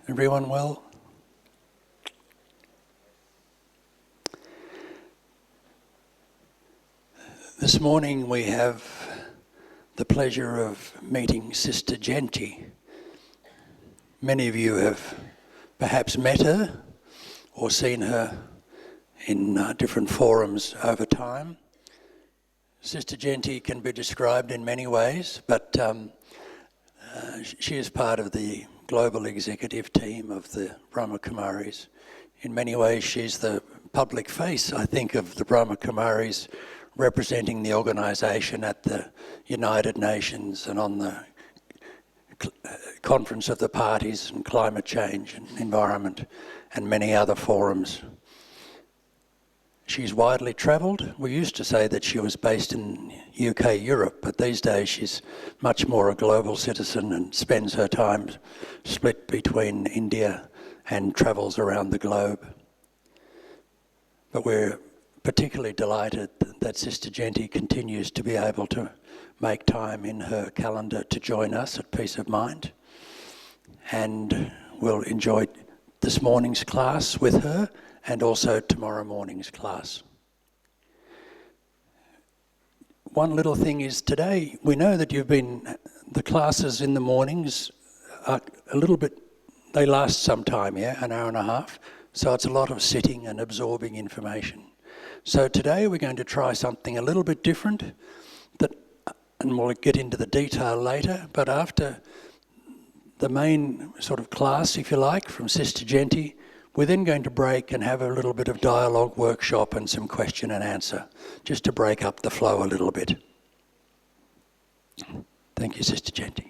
Everyone well? This morning we have the pleasure of meeting Sister Jayanti. Many of you have perhaps met her or seen her in different forums over time. Sister Jayanti can be described in many ways, but she is part of the global executive team of the Brahma Kumaris. In many ways, she's the public face, I think, of the Brahma Kumaris, representing the organisation at the United Nations and on the Conference of the Parties and Climate Change and Environment and many other forums. She's widely travelled. We used to say that she was based in UK, Europe, but these days she's much more a global citizen and spends her time split between India and travels around the globe. But we're particularly delighted that Sister Jayanti continues to be able to make time in her calendar to join us at Peace of Mind. And we'll enjoy this morning's class with her and also tomorrow morning's class. One little thing is today, we know that the classes in the mornings are a little bit, they last some time, an hour and a half, so it's a lot of sitting and absorbing information. So today we're going to try something a little bit different, and we'll get into the detail later, but after the main sort of class, if you like, from Sister Jayanti, we're then going to break and have a little bit of dialogue workshop and some question and answer, just to break up the flow a little bit. Thank you, Sister Jayanti.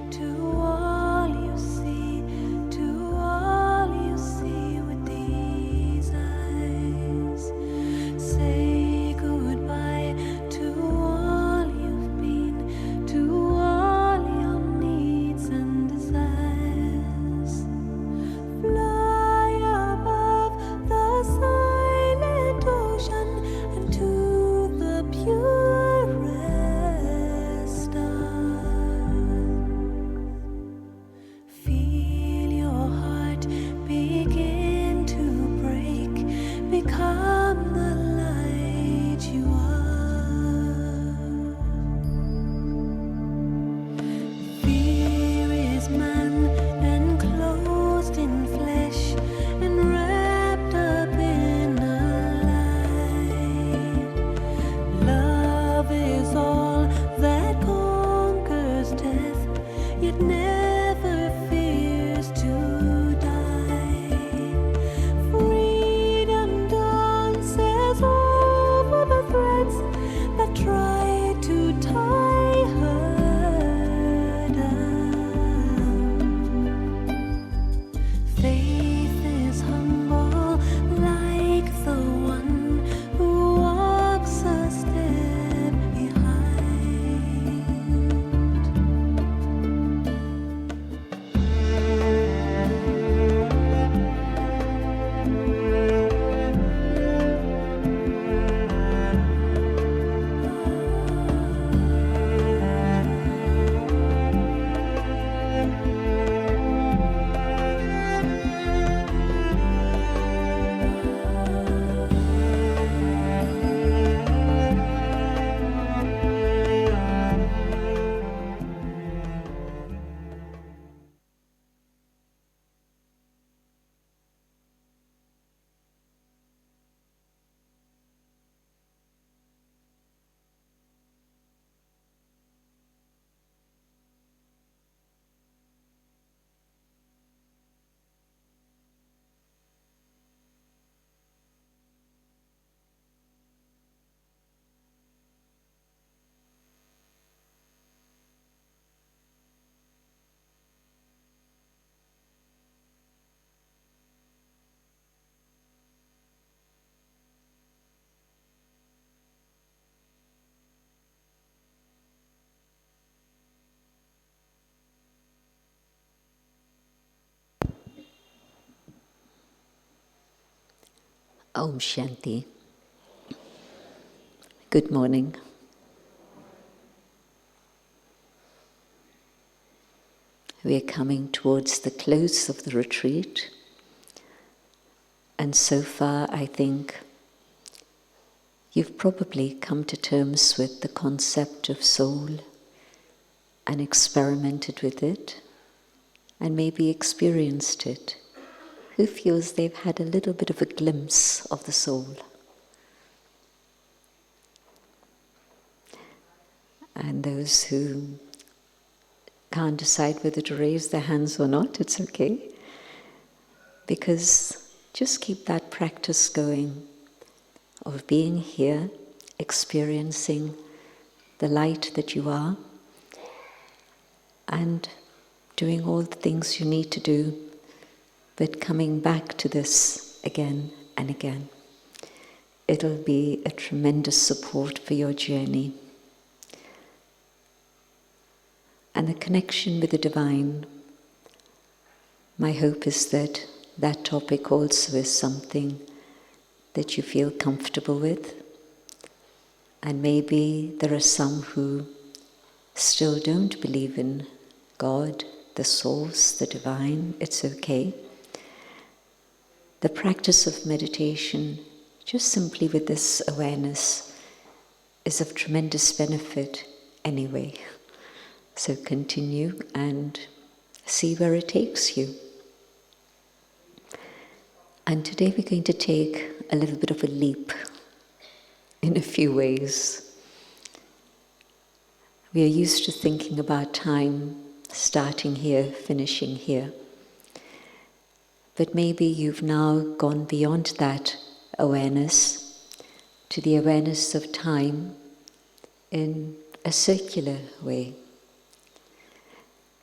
To all you see with these Om Shanti. Good morning. We are coming towards the close of the retreat, and so far I think you've probably come to terms with the concept of soul and experimented with it and maybe experienced it. Who feels they've had a little bit of a glimpse of the soul? And those who can't decide whether to raise their hands or not, it's okay. Because just keep that practice going of being here, experiencing the light that you are, and doing all the things you need to do, but coming back to this again and again. It'll be a tremendous support for your journey. And the connection with the divine, my hope is that that topic also is something that you feel comfortable with. And maybe there are some who still don't believe in God, the source, the divine. It's okay. The practice of meditation, just simply with this awareness, is of tremendous benefit anyway. So continue and see where it takes you. And today we're going to take a little bit of a leap in a few ways. We are used to thinking about time starting here, finishing here. But maybe you've now gone beyond that awareness to the awareness of time in a circular way.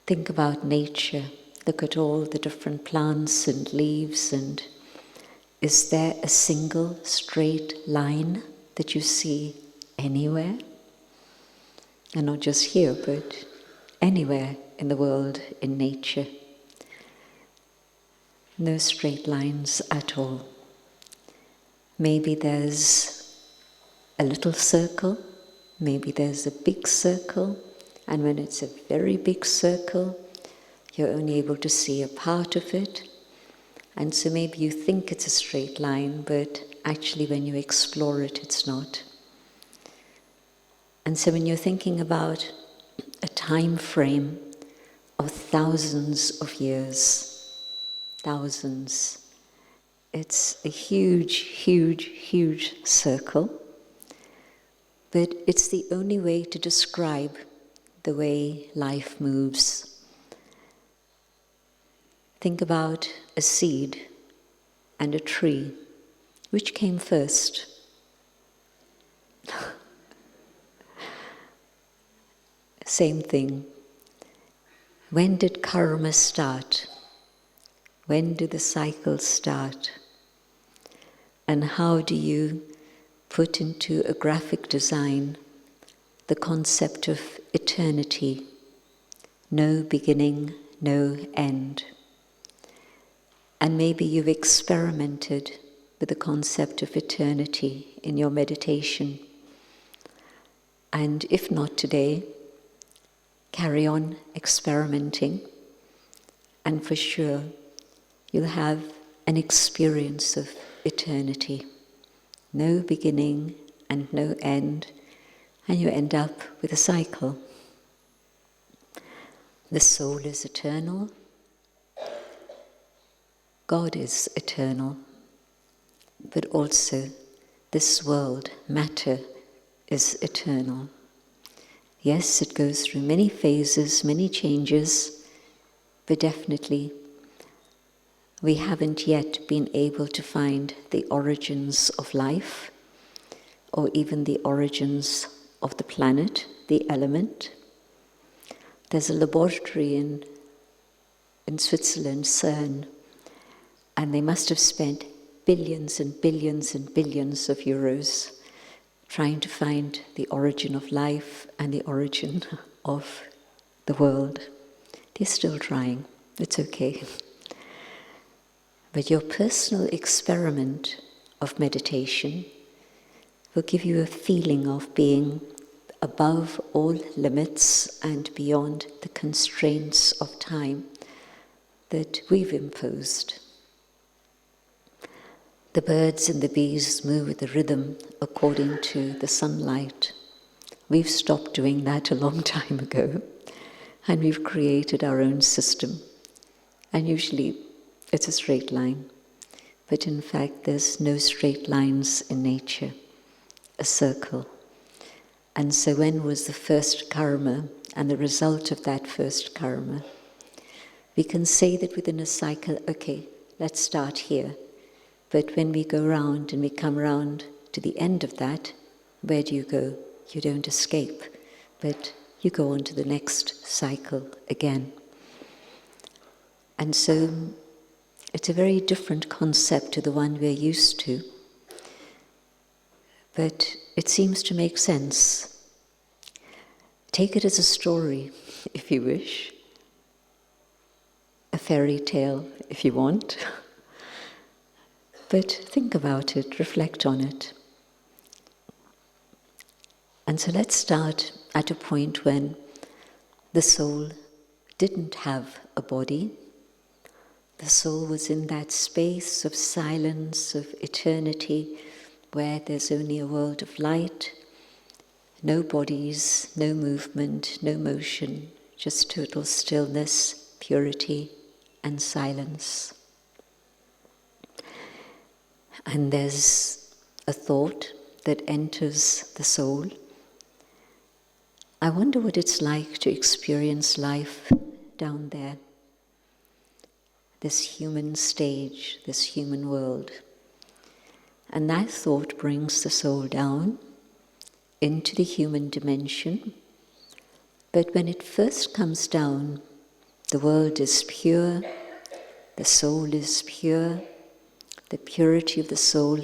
Think about nature. Look at all the different plants and leaves, and is there a single straight line that you see anywhere? And not just here, but anywhere in the world, in nature. No straight lines at all. Maybe there's a little circle, maybe there's a big circle, and when it's a very big circle, you're only able to see a part of it. And so maybe you think it's a straight line, but actually when you explore it, it's not. And so when you're thinking about a time frame of thousands of years, thousands, it's a huge, huge, huge circle, but it's the only way to describe the way life moves. Think about a seed and a tree. Which came first? Same thing. When did karma start? When did the cycle start? And how do you put into a graphic design the concept of eternity? No beginning, no end. And maybe you've experimented with the concept of eternity in your meditation. And if not today, carry on experimenting, and for sure you'll have an experience of eternity. No beginning and no end, and you end up with a cycle. The soul is eternal. God is eternal. But also this world, matter, is eternal. Yes, it goes through many phases, many changes, but definitely we haven't yet been able to find the origins of life, or even the origins of the planet, the element. There's a laboratory in Switzerland, CERN, and they must have spent billions and billions and billions of euros trying to find the origin of life and the origin of the world. They're still trying. It's okay. But your personal experiment of meditation will give you a feeling of being above all limits and beyond the constraints of time that we've imposed. The birds and the bees move with the rhythm according to the sunlight. We've stopped doing that a long time ago, and we've created our own system. And usually it's a straight line, but in fact there's no straight lines in nature, a circle. And so when was the first karma and the result of that first karma? We can say that within a cycle, okay, let's start here. But when we go round and we come round to the end of that, where do you go? You don't escape, but you go on to the next cycle again. And so it's a very different concept to the one we're used to, but it seems to make sense. Take it as a story, if you wish, a fairy tale, if you want. But think about it, reflect on it. And so let's start at a point when the soul didn't have a body. The soul was in that space of silence, of eternity, where there's only a world of light, no bodies, no movement, no motion, just total stillness, purity, and silence. And there's a thought that enters the soul. I wonder what it's like to experience life down there, this human stage, this human world. And that thought brings the soul down into the human dimension. But when it first comes down, the world is pure, the soul is pure. The purity of the soul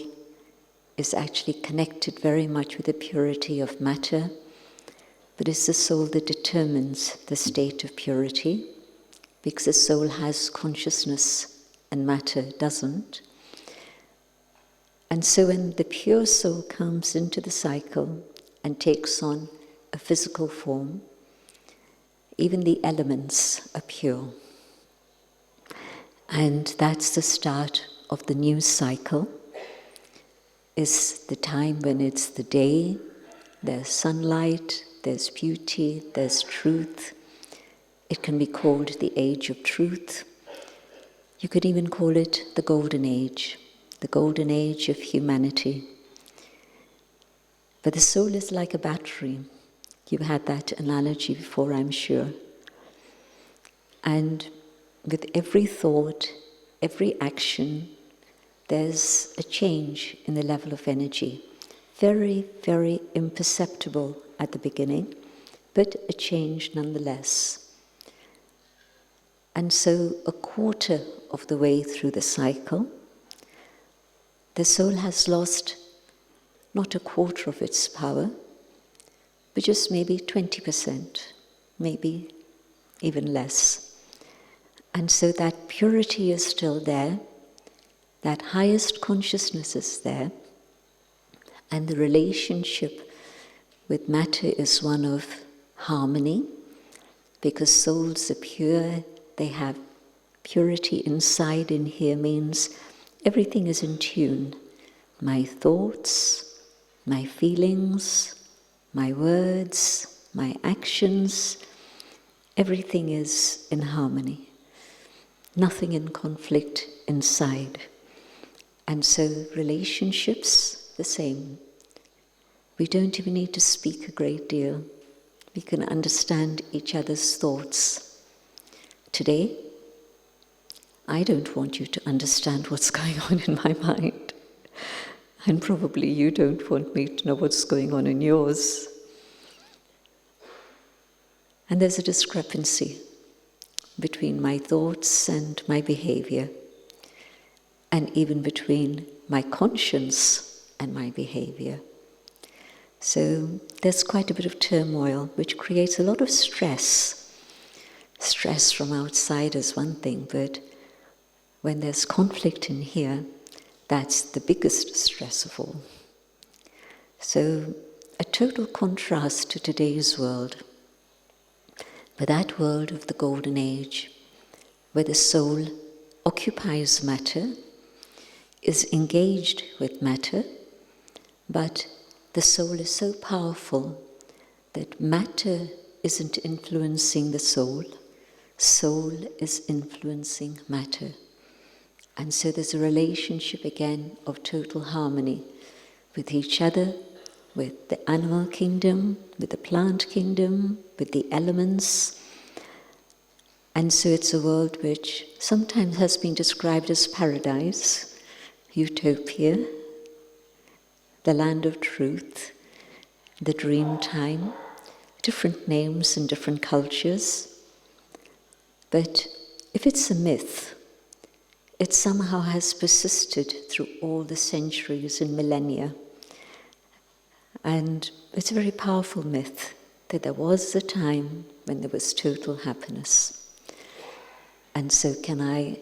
is actually connected very much with the purity of matter, but it's the soul that determines the state of purity, because the soul has consciousness and matter doesn't. And so when the pure soul comes into the cycle and takes on a physical form, even the elements are pure. And that's the start of the new cycle, is the time when it's the day, there's sunlight, there's beauty, there's truth. It can be called the age of truth. You could even call it the golden age of humanity. But the soul is like a battery. You've had that analogy before, I'm sure. And with every thought, every action, there's a change in the level of energy. Very, very imperceptible at the beginning, but a change nonetheless. And so a quarter of the way through the cycle, the soul has lost not a quarter of its power, but just maybe 20%, maybe even less. And so that purity is still there, that highest consciousness is there, and the relationship with matter is one of harmony, because souls are pure, they have purity inside. In here means everything is in tune. My thoughts, my feelings, my words, my actions, everything is in harmony. Nothing in conflict inside. And so relationships, the same. We don't even need to speak a great deal. We can understand each other's thoughts. Today, I don't want you to understand what's going on in my mind. And probably you don't want me to know what's going on in yours. And there's a discrepancy between my thoughts and my behavior, and even between my conscience and my behavior. So there's quite a bit of turmoil, which creates a lot of stress. Stress from outside is one thing, but when there's conflict in here, That's the biggest stress of all. So, a total contrast to today's world. But that world of the Golden Age, where the soul occupies matter, is engaged with matter, but the soul is so powerful that matter isn't influencing the soul is influencing matter. And so there's a relationship again of total harmony with each other, with the animal kingdom, with the plant kingdom, with the elements. And so it's a world which sometimes has been described as paradise, utopia, the land of truth, the dream time, different names in different cultures. But if it's a myth, it somehow has persisted through all the centuries and millennia. And it's a very powerful myth that there was a time when there was total happiness. And so can I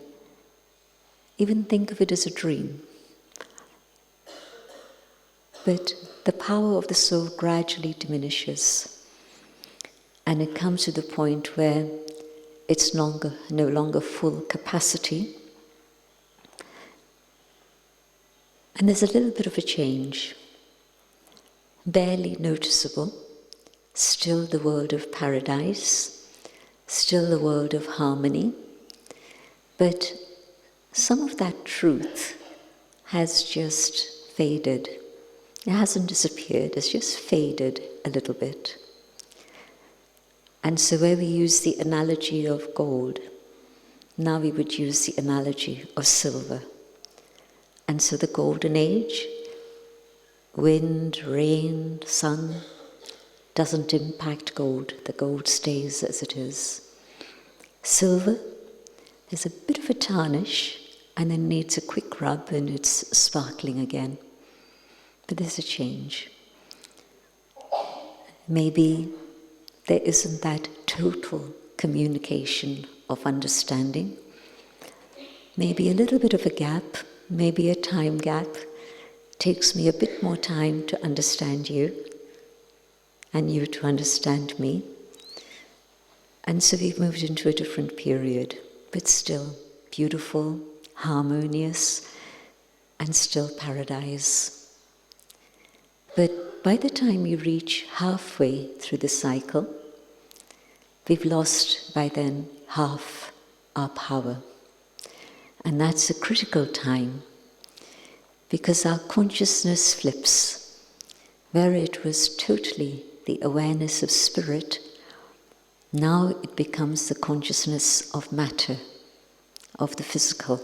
even think of it as a dream? But the power of the soul gradually diminishes, and it comes to the point where it's no longer full capacity. And there's a little bit of a change, barely noticeable, still the world of paradise, still the world of harmony, but some of that truth has just faded. It hasn't disappeared, it's just faded a little bit. And so where we use the analogy of gold, now we would use the analogy of silver. And so the golden age, wind, rain, sun, doesn't impact gold. The gold stays as it is. Silver, there's a bit of a tarnish and then needs a quick rub and it's sparkling again. But there's a change. Maybe there isn't that total communication of understanding. Maybe a little bit of a gap, maybe a time gap. Takes me a bit more time to understand you, and you to understand me. And so we've moved into a different period, but still beautiful, harmonious, and still paradise. But by the time you reach halfway through the cycle, we've lost by then half our power. And that's a critical time, because our consciousness flips. Where it was totally the awareness of spirit, now it becomes the consciousness of matter, of the physical.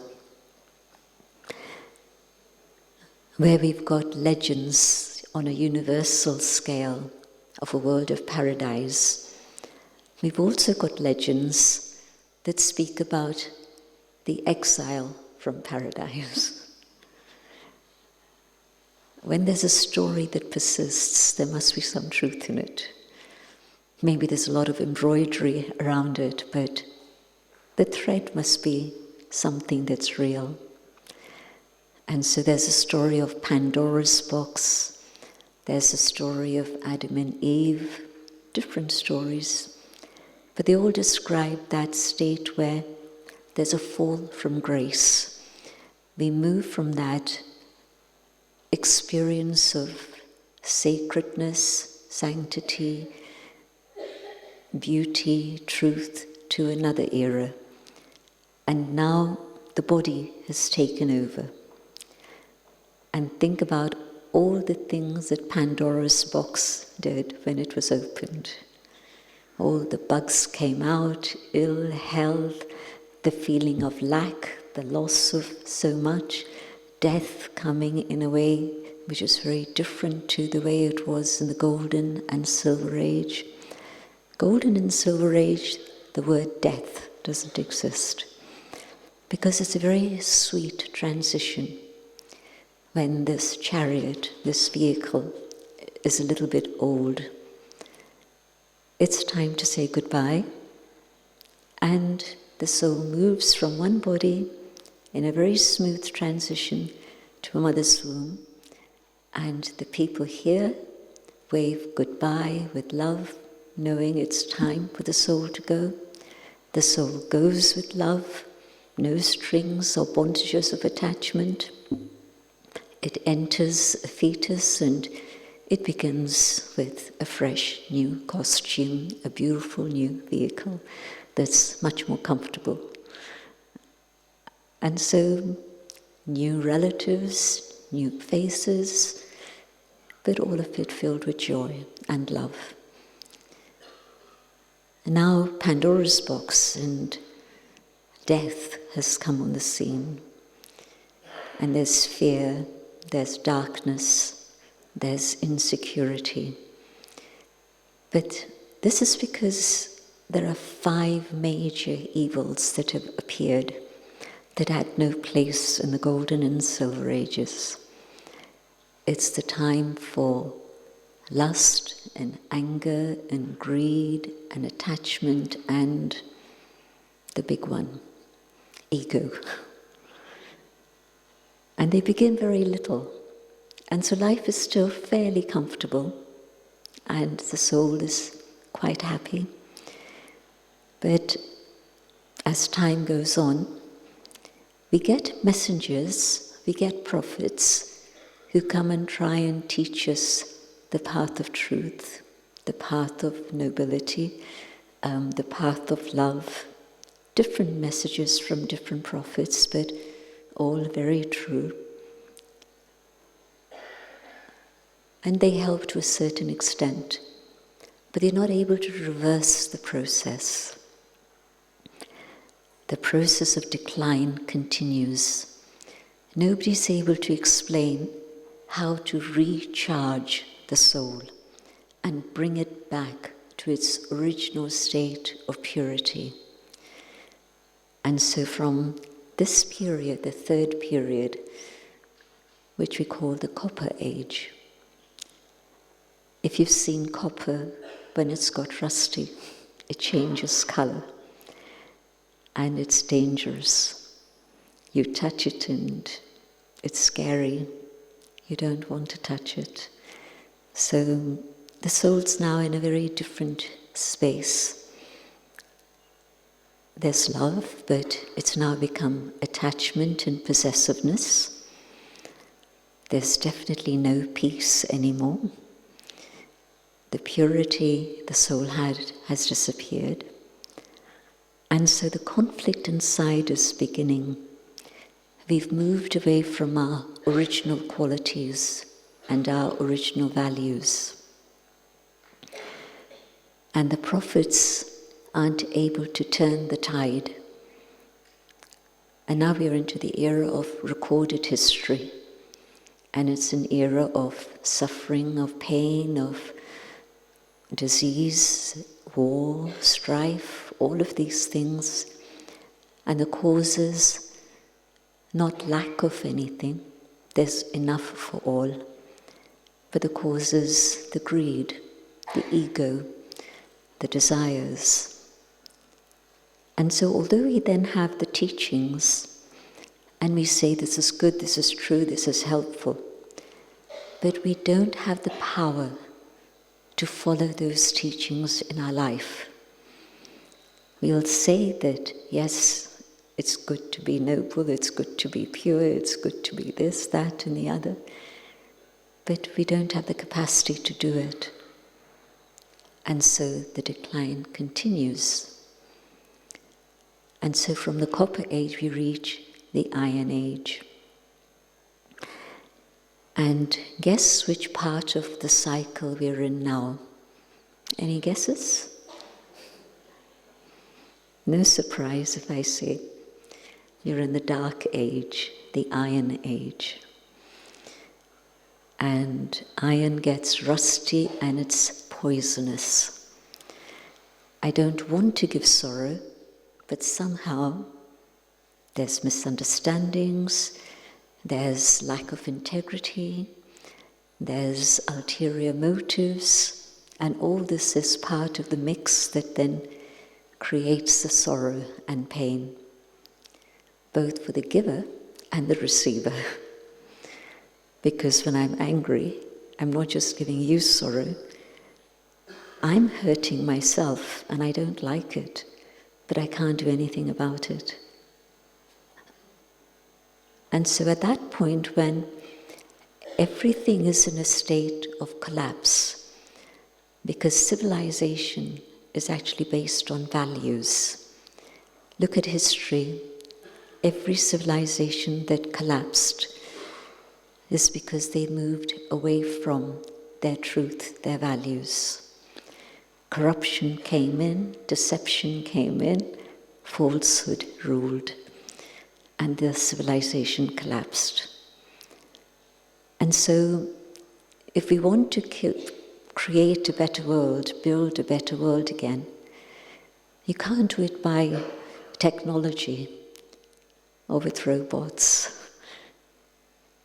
Where we've got legends on a universal scale of a world of paradise, we've also got legends that speak about the exile from paradise. When there's a story that persists, there must be some truth in it. Maybe there's a lot of embroidery around it, but the thread must be something that's real. And so there's a story of Pandora's box, there's a story of Adam and Eve, different stories, but they all describe that state where there's a fall from grace. We move from that experience of sacredness, sanctity, beauty, truth to another era. And now the body has taken over. And think about all the things that Pandora's box did when it was opened. All the bugs came out, ill health, the feeling of lack, the loss of so much, death coming in a way which is very different to the way it was in the Golden and Silver Age. Golden and Silver Age, the word death doesn't exist, because it's a very sweet transition when this chariot, this vehicle, is a little bit old. It's time to say goodbye, and the soul moves from one body in a very smooth transition to a mother's womb, and the people here wave goodbye with love, knowing it's time for the soul to go. The soul goes with love, no strings or bondages of attachment. It enters a fetus and it begins with a fresh new costume, a beautiful new vehicle that's much more comfortable. And so, new relatives, new faces, but all of it filled with joy and love. And now Pandora's box and death has come on the scene. And there's fear, there's darkness, there's insecurity. But this is because there are 5 major evils that have appeared that had no place in the Golden and Silver Ages. It's the time for lust and anger and greed and attachment and the big one, ego. And they begin very little. And so life is still fairly comfortable and the soul is quite happy. But as time goes on, we get messengers, we get prophets who come and try and teach us the path of truth, the path of nobility, the path of love. Different messages from different prophets, but all very true. And they help to a certain extent, but they're not able to reverse the process. The process of decline continues. Nobody's able to explain how to recharge the soul and bring it back to its original state of purity. And so from this period, the 3rd period, which we call the Copper Age, if you've seen copper, when it's got rusty, it changes color. And it's dangerous. You touch it and it's scary. You don't want to touch it. So the soul's now in a very different space. There's love, but it's now become attachment and possessiveness. There's definitely no peace anymore. The purity the soul had has disappeared. And so the conflict inside is beginning. We've moved away from our original qualities and our original values. And the prophets aren't able to turn the tide. And now we're into the era of recorded history. And it's an era of suffering, of pain, of disease, war, strife, all of these things. And the causes, not lack of anything, there's enough for all. But the causes, the greed, the ego, the desires. And so although we then have the teachings, and we say this is good, this is true, this is helpful, but we don't have the power to follow those teachings in our life. We'll say that, yes, it's good to be noble, it's good to be pure, it's good to be this, that, and the other, but we don't have the capacity to do it. And so the decline continues. And so from the Copper Age we reach the Iron Age. And guess which part of the cycle we're in now? Any guesses? No surprise if I say you're in the Dark Age, the Iron Age. And iron gets rusty and it's poisonous. I don't want to give sorrow, but somehow there's misunderstandings, there's lack of integrity, there's ulterior motives, and all this is part of the mix that then creates the sorrow and pain, both for the giver and the receiver. Because when I'm angry, I'm not just giving you sorrow, I'm hurting myself and I don't like it, but I can't do anything about it. And so at that point when everything is in a state of collapse, because civilization is actually based on values. Look at history. Every civilization that collapsed is because they moved away from their truth, their values. Corruption came in, deception came in, falsehood ruled, and the civilization collapsed. And so, if we want to create a better world, build a better world again, you can't do it by technology or with robots.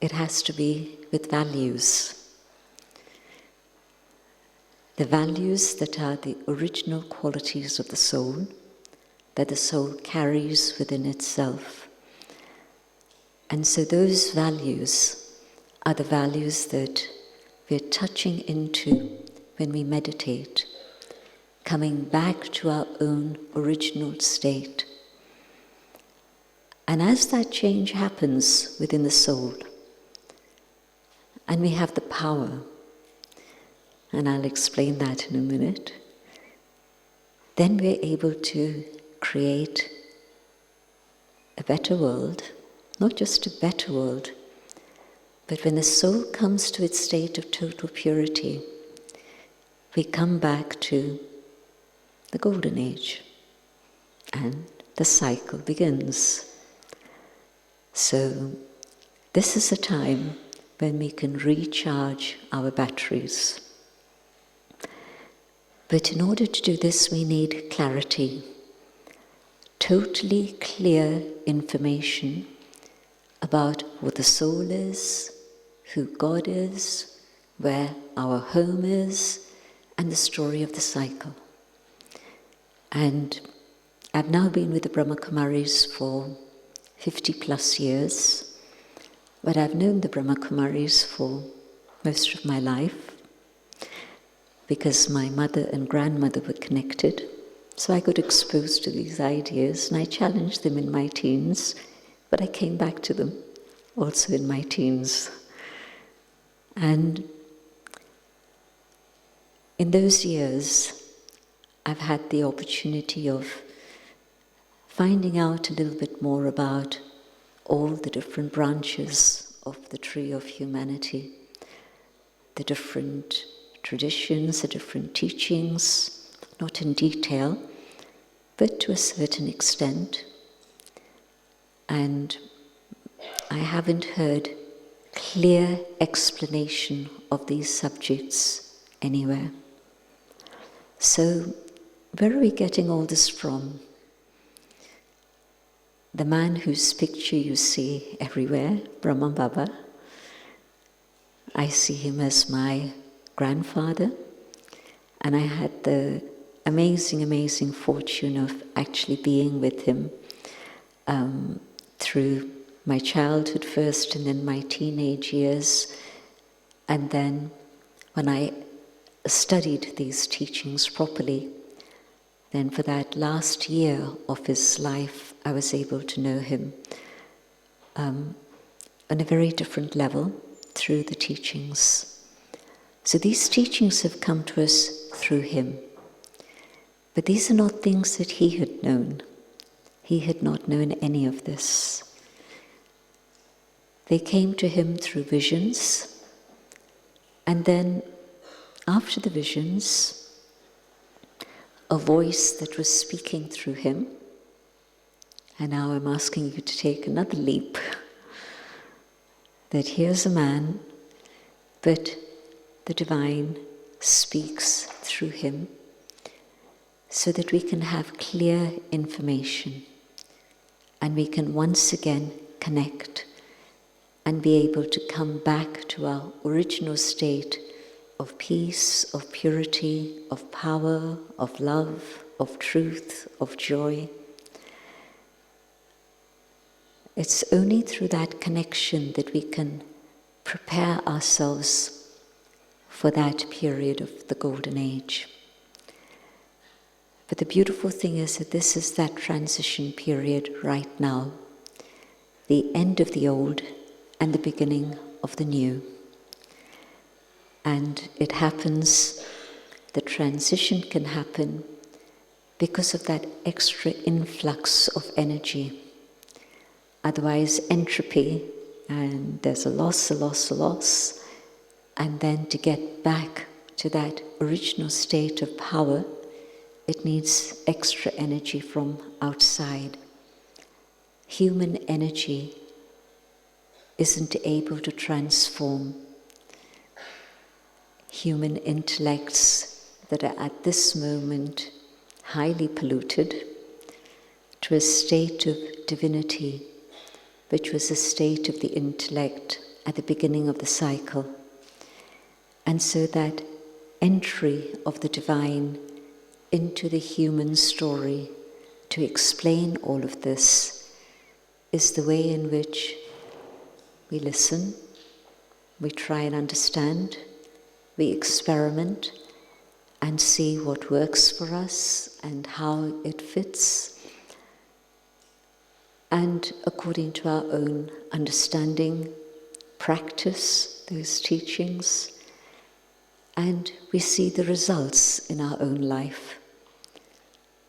It has to be with values. The values that are the original qualities of the soul, that the soul carries within itself. And so those values are the values that we're touching into when we meditate, coming back to our own original state. And as that change happens within the soul, and we have the power, and I'll explain that in a minute, then we're able to create a better world, not just a better world, but when the soul comes to its state of total purity, we come back to the golden age, and the cycle begins. So this is a time when we can recharge our batteries. But in order to do this, we need clarity, totally clear information about what the soul is, who God is, where our home is, and the story of the cycle. And I've now been with the Brahma Kumaris for 50 plus years, but I've known the Brahma Kumaris for most of my life because my mother and grandmother were connected. So I got exposed to these ideas and I challenged them in my teens, but I came back to them also in my teens. And in those years, I've had the opportunity of finding out a little bit more about all the different branches of the tree of humanity, the different traditions, the different teachings, not in detail, but to a certain extent. And I haven't heard clear explanation of these subjects anywhere. So, where are we getting all this from? The man whose picture you see everywhere, Brahma Baba, I see him as my grandfather, and I had the amazing fortune of actually being with him through my childhood first and then my teenage years, and then when I studied these teachings properly, then for that last year of his life, I was able to know him on a very different level through the teachings. So these teachings have come to us through him. But these are not things that he had known. He had not known any of this. They came to him through visions, and then after the visions, a voice that was speaking through him. And now I'm asking you to take another leap. That here's a man, but the divine speaks through him so that we can have clear information and we can once again connect and be able to come back to our original state of peace, of purity, of power, of love, of truth, of joy. It's only through that connection that we can prepare ourselves for that period of the Golden Age. But the beautiful thing is that this is that transition period right now, the end of the old and the beginning of the new. And it happens, the transition can happen because of that extra influx of energy. Otherwise, entropy, and there's a loss, and then to get back to that original state of power, it needs extra energy from outside. Human energy isn't able to transform human intellects that are at this moment highly polluted to a state of divinity, which was a state of the intellect at the beginning of the cycle. And so that entry of the divine into the human story to explain all of this is the way in which we listen, we try and understand, we experiment and see what works for us and how it fits. And according to our own understanding, practice those teachings, and we see the results in our own life.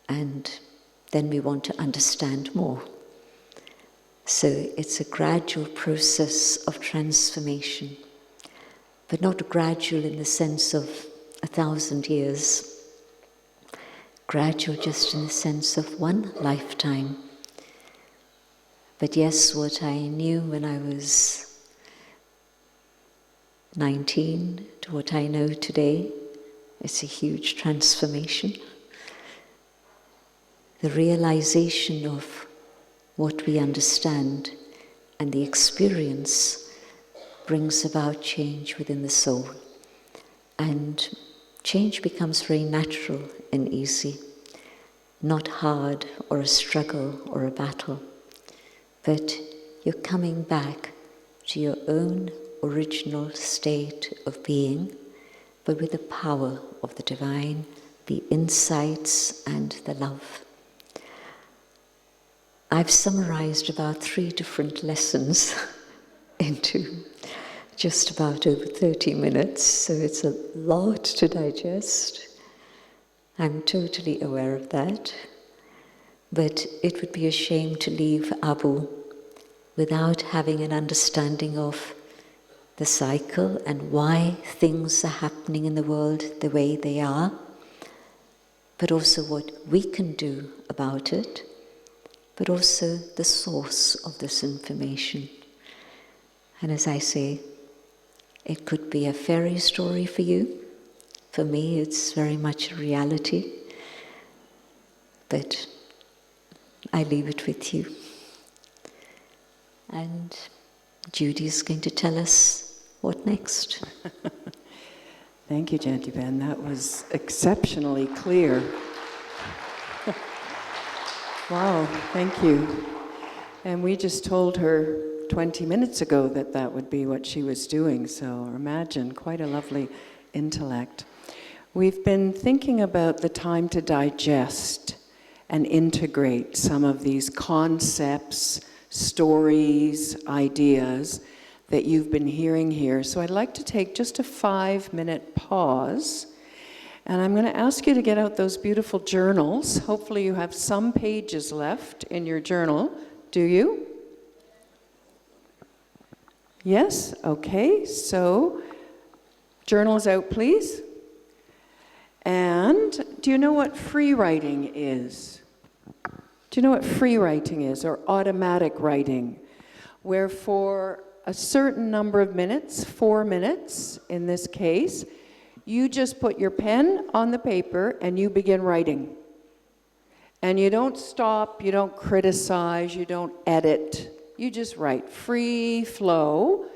And then we want to understand more. So it's a gradual process of transformation, but not gradual in the sense of 1,000 years, gradual just in the sense of one lifetime. But yes, what I knew when I was 19 to what I know today, it's a huge transformation. The realization of what we understand and the experience brings about change within the soul. And change becomes very natural and easy, not hard or a struggle or a battle, but you're coming back to your own original state of being, but with the power of the divine, the insights and the love. I've summarized about 3 different lessons into just about over 30 minutes, so it's a lot to digest. I'm totally aware of that. But it would be a shame to leave Abu without having an understanding of the cycle and why things are happening in the world the way they are, but also what we can do about it, but also the source of this information. And as I say, it could be a fairy story for you. For me, it's very much a reality. But I leave it with you. And Judy is going to tell us what next. Thank you, Jayanti Ben. That was exceptionally clear. Wow, thank you. And we just told her 20 minutes ago that that would be what she was doing, so imagine, quite a lovely intellect. We've been thinking about the time to digest and integrate some of these concepts, stories, ideas that you've been hearing here. So I'd like to take just a 5-minute pause, and I'm going to ask you to get out those beautiful journals. Hopefully you have some pages left in your journal. Do you? Yes? Okay, so journals out, please. And do you know what free writing is? Do you know what free writing is, or automatic writing? Where for a certain number of minutes, 4 minutes in this case, you just put your pen on the paper and you begin writing. And you don't stop, you don't criticize, you don't edit. You just write. Free flow.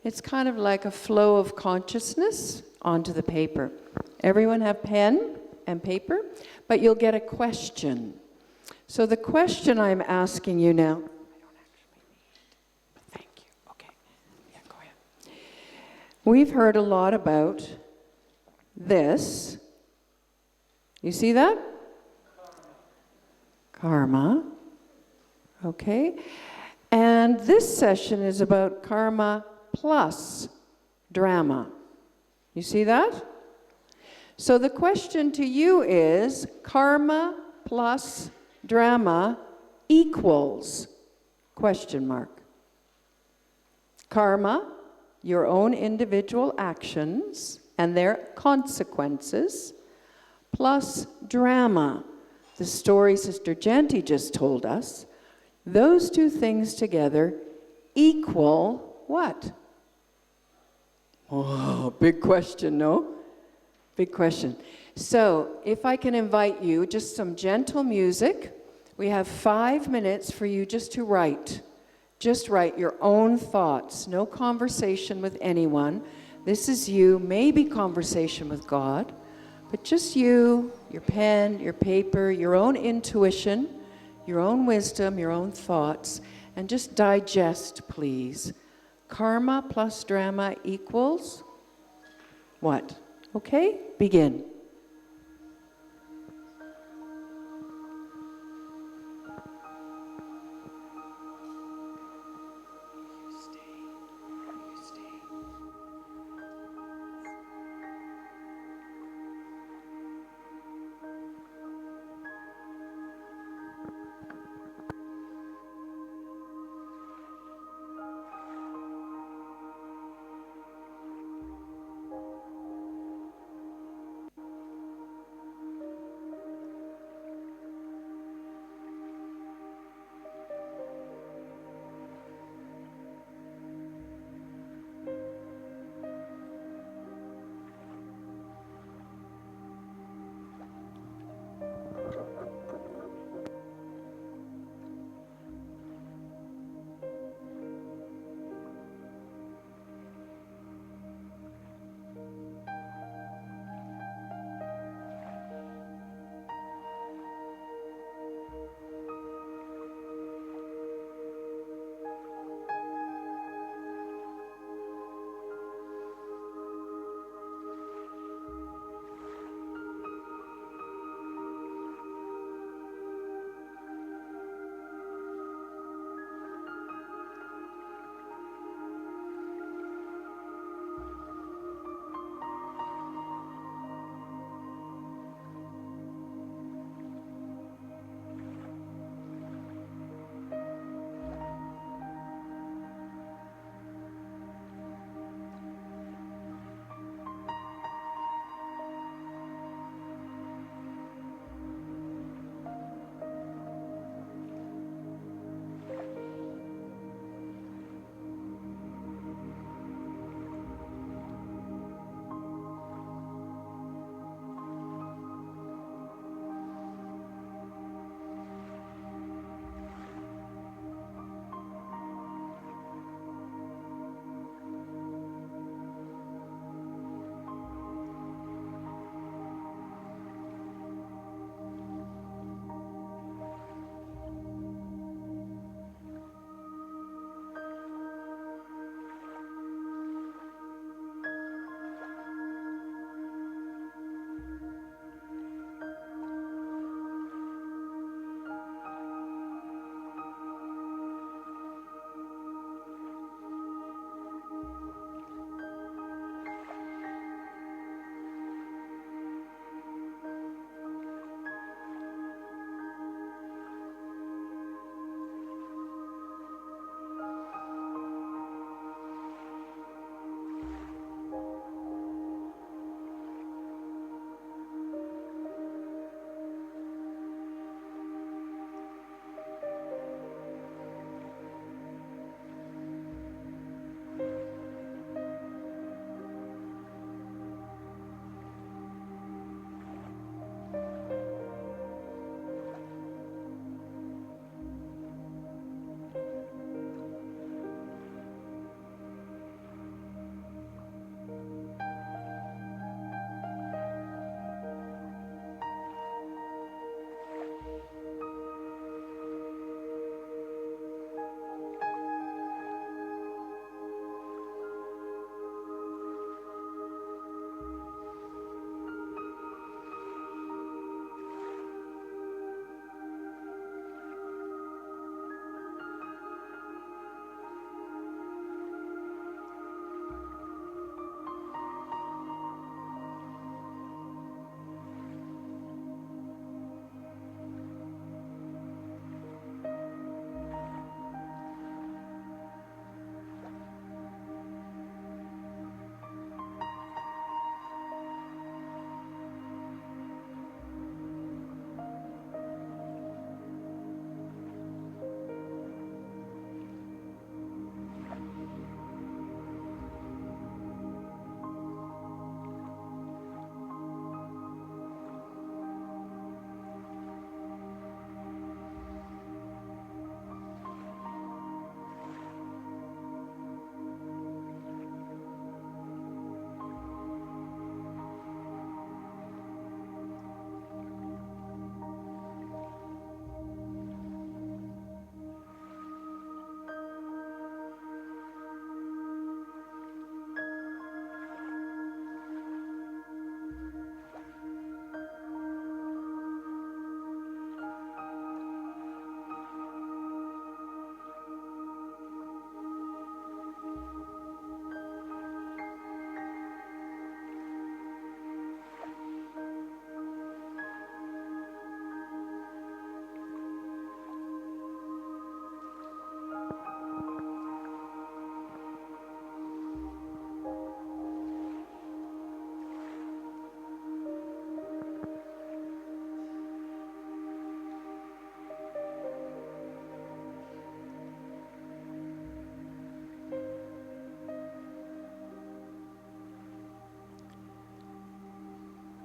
It's kind of like a flow of consciousness onto the paper. Everyone have pen and paper, but you'll get a question. So the question I'm asking you now, thank you, okay, yeah, go ahead. We've heard a lot about this. You see that? Karma. Okay. And this session is about karma plus drama. You see that? So the question to you is, karma plus drama equals, question mark. Karma, your own individual actions and their consequences, plus drama, the story Sister Jayanti just told us. Those two things together equal what? Oh, big question, no? Big question. So, if I can invite you, just some gentle music. We have 5 minutes for you just to write. Just write your own thoughts. No conversation with anyone. This is you, maybe conversation with God, but just you, your pen, your paper, your own intuition, your own wisdom, your own thoughts, and just digest, please. Karma plus drama equals what? Okay, begin.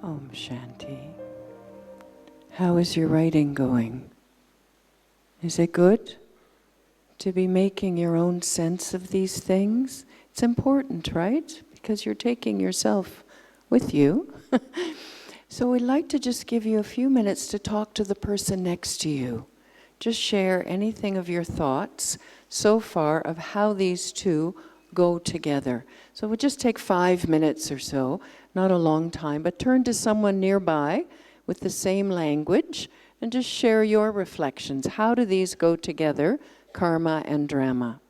Om Shanti. How is your writing going? Is it good to be making your own sense of these things? It's important, right? Because you're taking yourself with you. So we'd like to just give you a few minutes to talk to the person next to you. Just share anything of your thoughts so far of how these two go together. So we'll just take 5 minutes or so, not a long time, but turn to someone nearby with the same language and just share your reflections. How do these go together, karma and drama?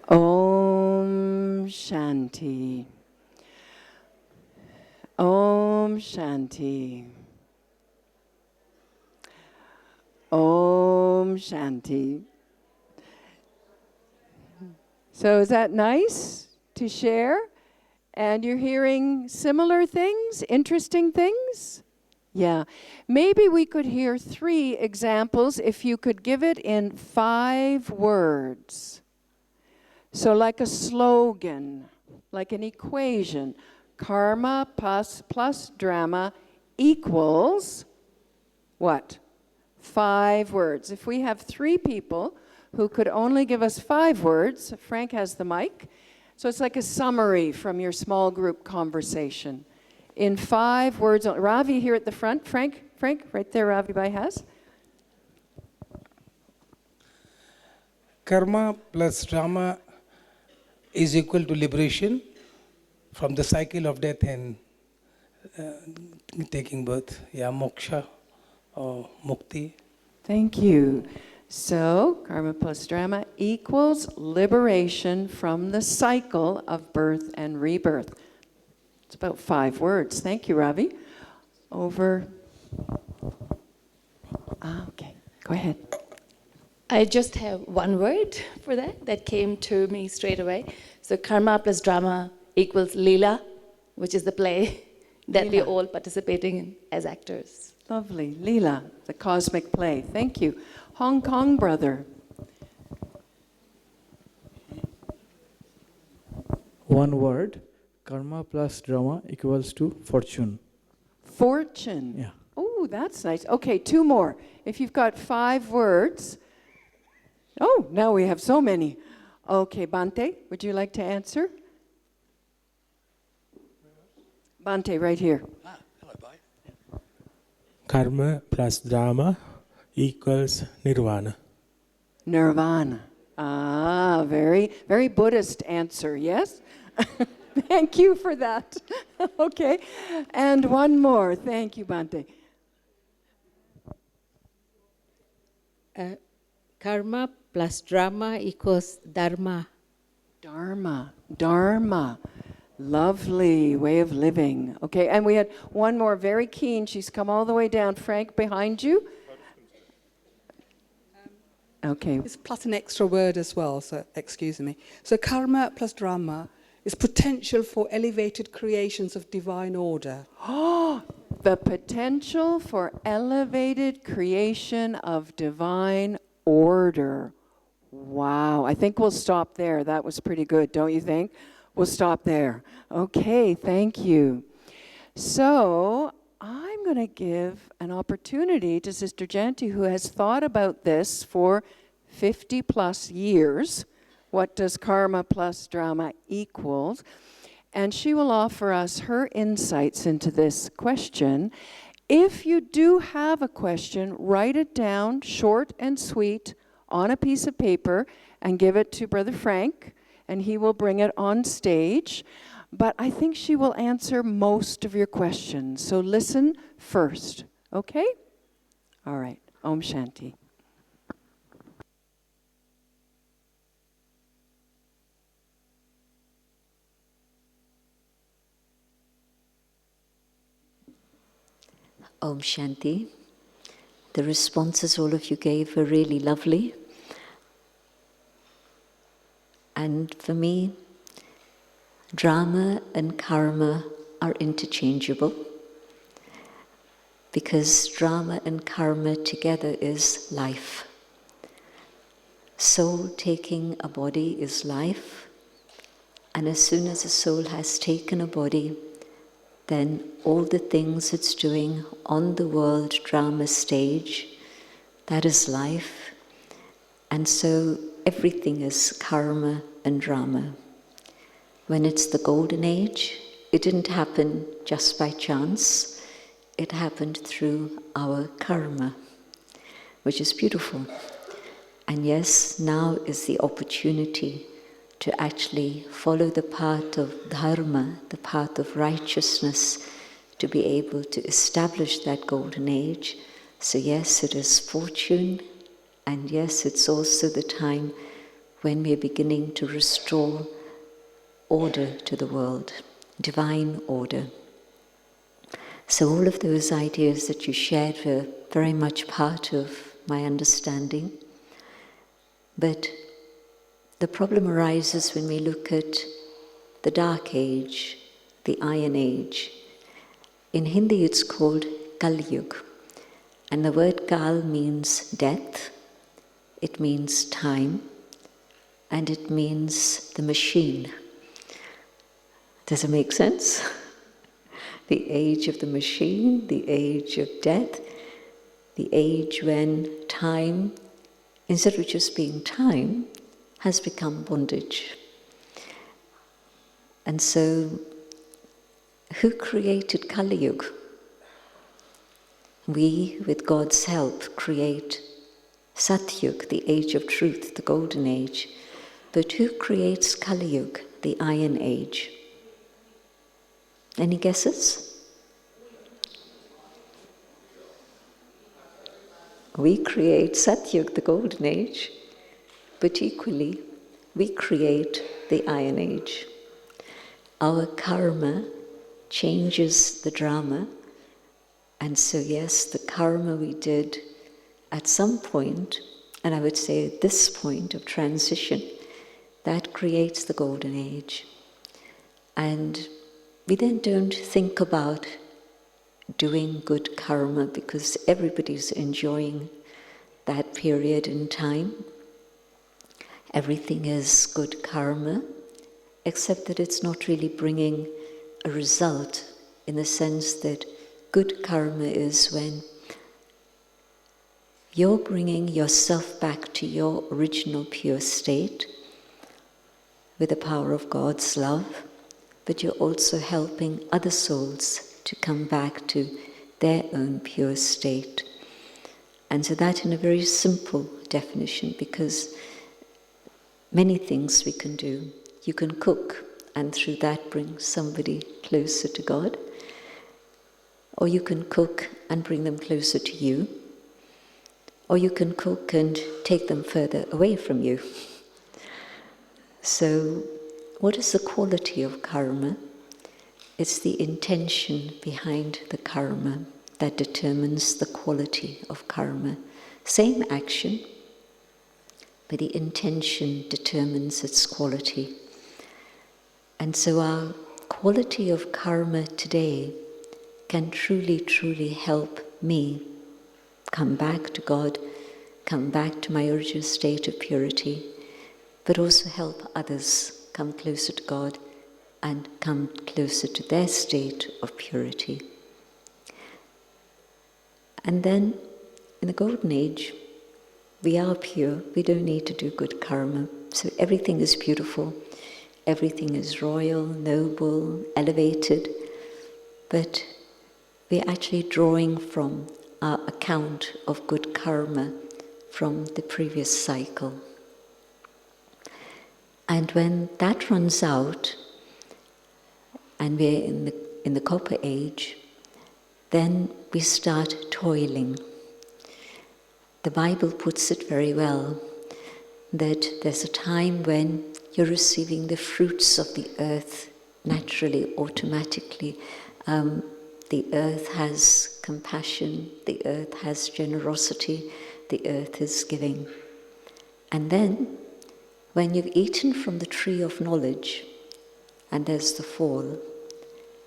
Om Shanti. Om Shanti. Om Shanti. So is that nice to share? And you're hearing similar things, interesting things? Yeah. Maybe we could hear 3 examples if you could give it in 5 words. So like a slogan, like an equation. Karma plus drama equals what? 5 words. If we have 3 people who could only give us 5 words, Frank has the mic, so it's like a summary from your small group conversation. In 5 words, Ravi here at the front. Frank, right there, Ravi Bhai has. Karma plus drama is equal to liberation from the cycle of death and taking birth. Yeah, moksha or mukti. Thank you. So, karma plus drama equals liberation from the cycle of birth and rebirth. It's about 5 words. Thank you, Ravi. Over. Okay, go ahead. I just have one word for that came to me straight away. So karma plus drama equals Leela, which is the play that we're all participating in as actors. Lovely. Leela, the cosmic play. Thank you. Hong Kong brother. One word, karma plus drama equals to fortune. Fortune. Yeah. Oh, that's nice. Okay, 2 more. If you've got 5 words. Oh, now we have so many. Okay, Bante, would you like to answer? Bante, right here. Hello, bye. Karma plus drama equals nirvana. Nirvana. Ah, very, very Buddhist answer, yes? Thank you for that. Okay, and one more. Thank you, Bante. Karma plus drama equals dharma. Dharma. Dharma. Lovely way of living. Okay, and we had one more very keen. She's come all the way down. Frank, behind you. Okay. It's plus an extra word as well, so excuse me. So karma plus drama is potential for elevated creations of divine order. Oh, the potential for elevated creation of divine order. Wow, I think we'll stop there. That was pretty good, don't you think? We'll stop there. Okay, thank you. So I'm going to give an opportunity to Sister Jayanti, who has thought about this for 50 plus years. What does karma plus drama equals? And she will offer us her insights into this question. If you do have a question, write it down, short and sweet, on a piece of paper, and give it to Brother Frank, and he will bring it on stage. But I think she will answer most of your questions. So listen first, okay? All right. Om Shanti. Om Shanti. The responses all of you gave were really lovely. And for me, drama and karma are interchangeable, because drama and karma together is life. Soul taking a body is life, and as soon as a soul has taken a body, then all the things it's doing on the world drama stage, that is life. And so everything is karma and drama. When it's the golden age, it didn't happen just by chance. It happened through our karma, which is beautiful. And yes, now is the opportunity to actually follow the path of dharma, the path of righteousness, to be able to establish that golden age. So yes, it is fortune, and yes, it's also the time when we are beginning to restore order to the world, divine order. So all of those ideas that you shared were very much part of my understanding. But the problem arises when we look at the Dark Age, the Iron Age. In Hindi it's called Kal Yug. And the word Kal means death, it means time, and it means the machine. Does it make sense? The age of the machine, the age of death, the age when time, instead of just being time, has become bondage. And so, who created Kali Yuga? We, with God's help, create Satyug, the age of truth, the golden age. But who creates Kali Yuga, the iron age? Any guesses? We create Satyug, the golden age, but equally, we create the iron age. Our karma changes the drama, and so yes, the karma we did at some point, and I would say at this point of transition, that creates the golden age. And we then don't think about doing good karma because everybody's enjoying that period in time. Everything is good karma, except that it's not really bringing a result, in the sense that good karma is when you're bringing yourself back to your original pure state with the power of God's love, but you're also helping other souls to come back to their own pure state. And so that in a very simple definition, because many things we can do. You can cook, and through that bring somebody closer to God. Or you can cook and bring them closer to you. Or you can cook and take them further away from you. So, what is the quality of karma? It's the intention behind the karma that determines the quality of karma. Same action, but the intention determines its quality. And so our quality of karma today can truly, truly help me come back to God, come back to my original state of purity, but also help others come closer to God and come closer to their state of purity. And then, in the Golden Age, we are pure, we don't need to do good karma. So everything is beautiful, everything is royal, noble, elevated, but we're actually drawing from our account of good karma from the previous cycle. And when that runs out, and we're in the Copper Age, then we start toiling. The Bible puts it very well, that there's a time when you're receiving the fruits of the earth naturally, automatically. The earth has compassion, the earth has generosity, the earth is giving. And then, when you've eaten from the tree of knowledge, and there's the fall,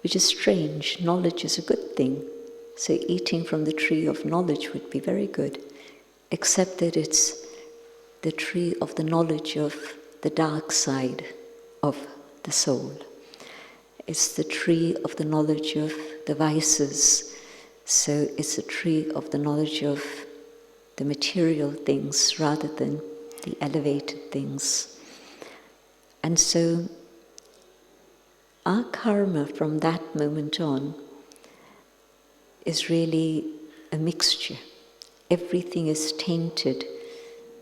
which is strange, knowledge is a good thing. So eating from the tree of knowledge would be very good, except that it's the tree of the knowledge of the dark side of the soul. It's the tree of the knowledge of the vices. So it's a tree of the knowledge of the material things rather than the elevated things. And so our karma from that moment on is really a mixture. Everything is tainted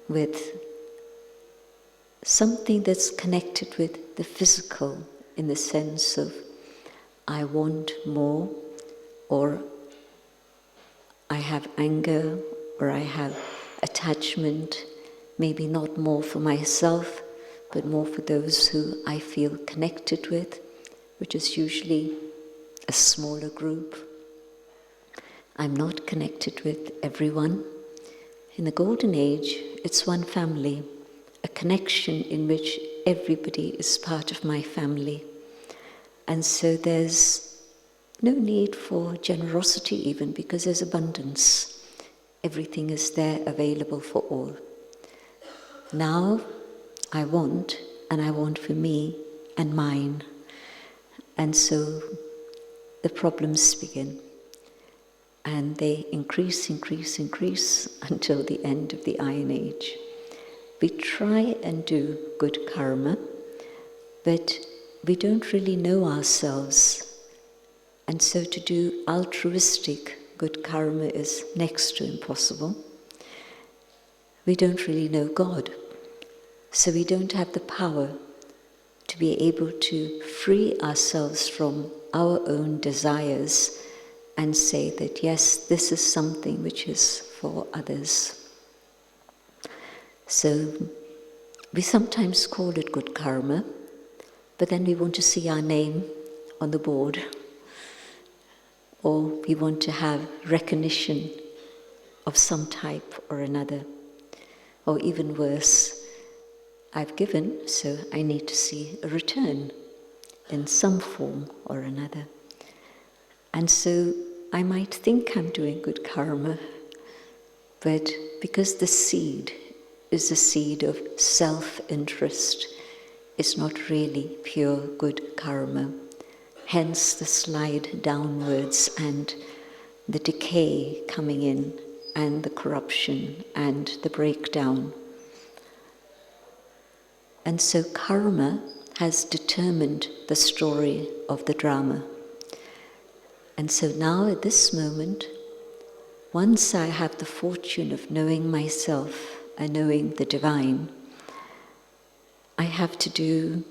with something that's connected with the physical, in the sense of I want more, or I have anger, or I have attachment, maybe not more for myself, but more for those who I feel connected with, which is usually a smaller group. I'm not connected with everyone. In the Golden Age, it's one family, a connection in which everybody is part of my family. And so there's no need for generosity even, because there's abundance. Everything is there available for all. Now I want, and I want for me and mine. And so the problems begin. And they increase until the end of the Iron Age. We try and do good karma, but we don't really know ourselves. And so to do altruistic good karma is next to impossible. We don't really know God, so we don't have the power to be able to free ourselves from our own desires and say that, yes, this is something which is for others. So we sometimes call it good karma, but then we want to see our name on the board, or we want to have recognition of some type or another. Or even worse, I've given, so I need to see a return in some form or another. And so I might think I'm doing good karma, but because the seed is a seed of self-interest, it's not really pure good karma. Hence the slide downwards and the decay coming in, and the corruption and the breakdown. And so karma has determined the story of the drama. And so now at this moment, once I have the fortune of knowing myself and knowing the divine, I have to do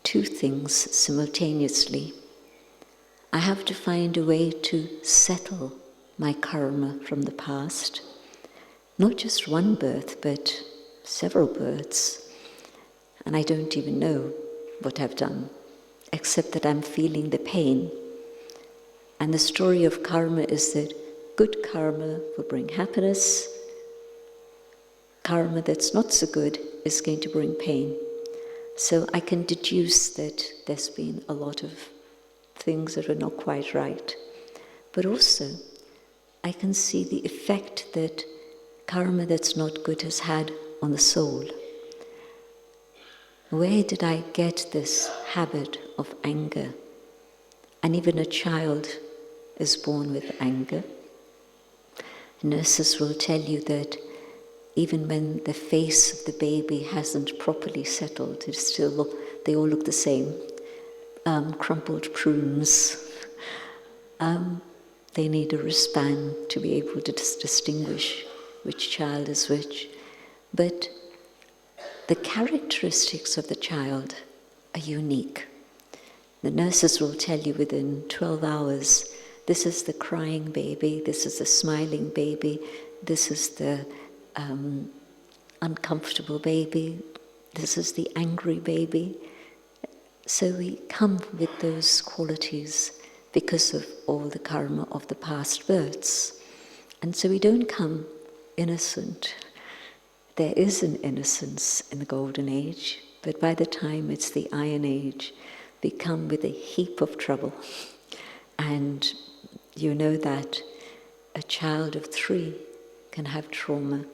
two things simultaneously. I have to find a way to settle my karma from the past, not just one birth, but several births. And I don't even know what I've done, except that I'm feeling the pain. And the story of karma is that good karma will bring happiness. Karma that's not so good is going to bring pain. So I can deduce that there's been a lot of things that are not quite right. But also, I can see the effect that karma that's not good has had on the soul. Where did I get this habit of anger? And even a child is born with anger. Nurses will tell you that even when the face of the baby hasn't properly settled, they all look the same. Crumpled prunes. They need a wristband to be able to distinguish which child is which. But the characteristics of the child are unique. The nurses will tell you within 12 hours, this is the crying baby, this is the smiling baby, this is the uncomfortable baby, this is the angry baby. So we come with those qualities because of all the karma of the past births. And so we don't come innocent. There is an innocence in the Golden Age, but by the time it's the Iron Age, we come with a heap of trouble. And you know that a child of 3 can have trauma,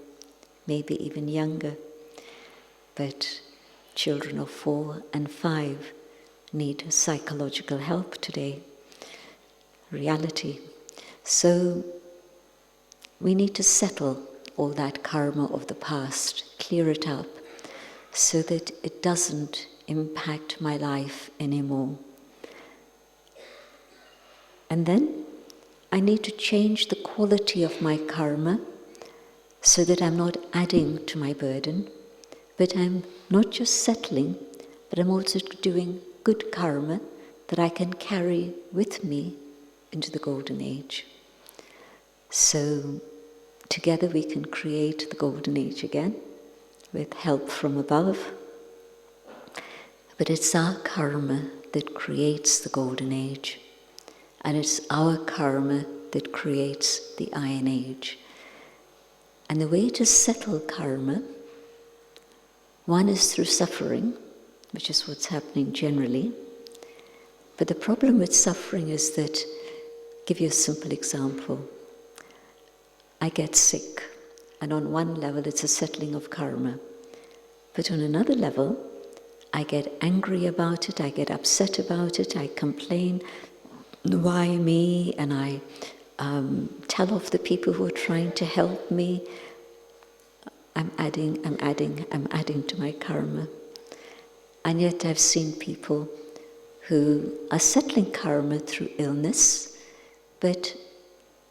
maybe even younger. But children of 4 and 5 need psychological help today. Reality. So we need to settle all that karma of the past, clear it up, so that it doesn't impact my life anymore. And then I need to change the quality of my karma so that I'm not adding to my burden, but I'm not just settling, but I'm also doing good karma that I can carry with me into the Golden Age. So together we can create the Golden Age again, with help from above. But it's our karma that creates the golden age. And it's our karma that creates the iron age. And the way to settle karma, one is through suffering, which is what's happening generally. But the problem with suffering is that, give you a simple example. I get sick, and on one level it's a settling of karma. But on another level, I get angry about it, I get upset about it, I complain, why me? And I tell off the people who are trying to help me. I'm adding to my karma. And yet I've seen people who are settling karma through illness, but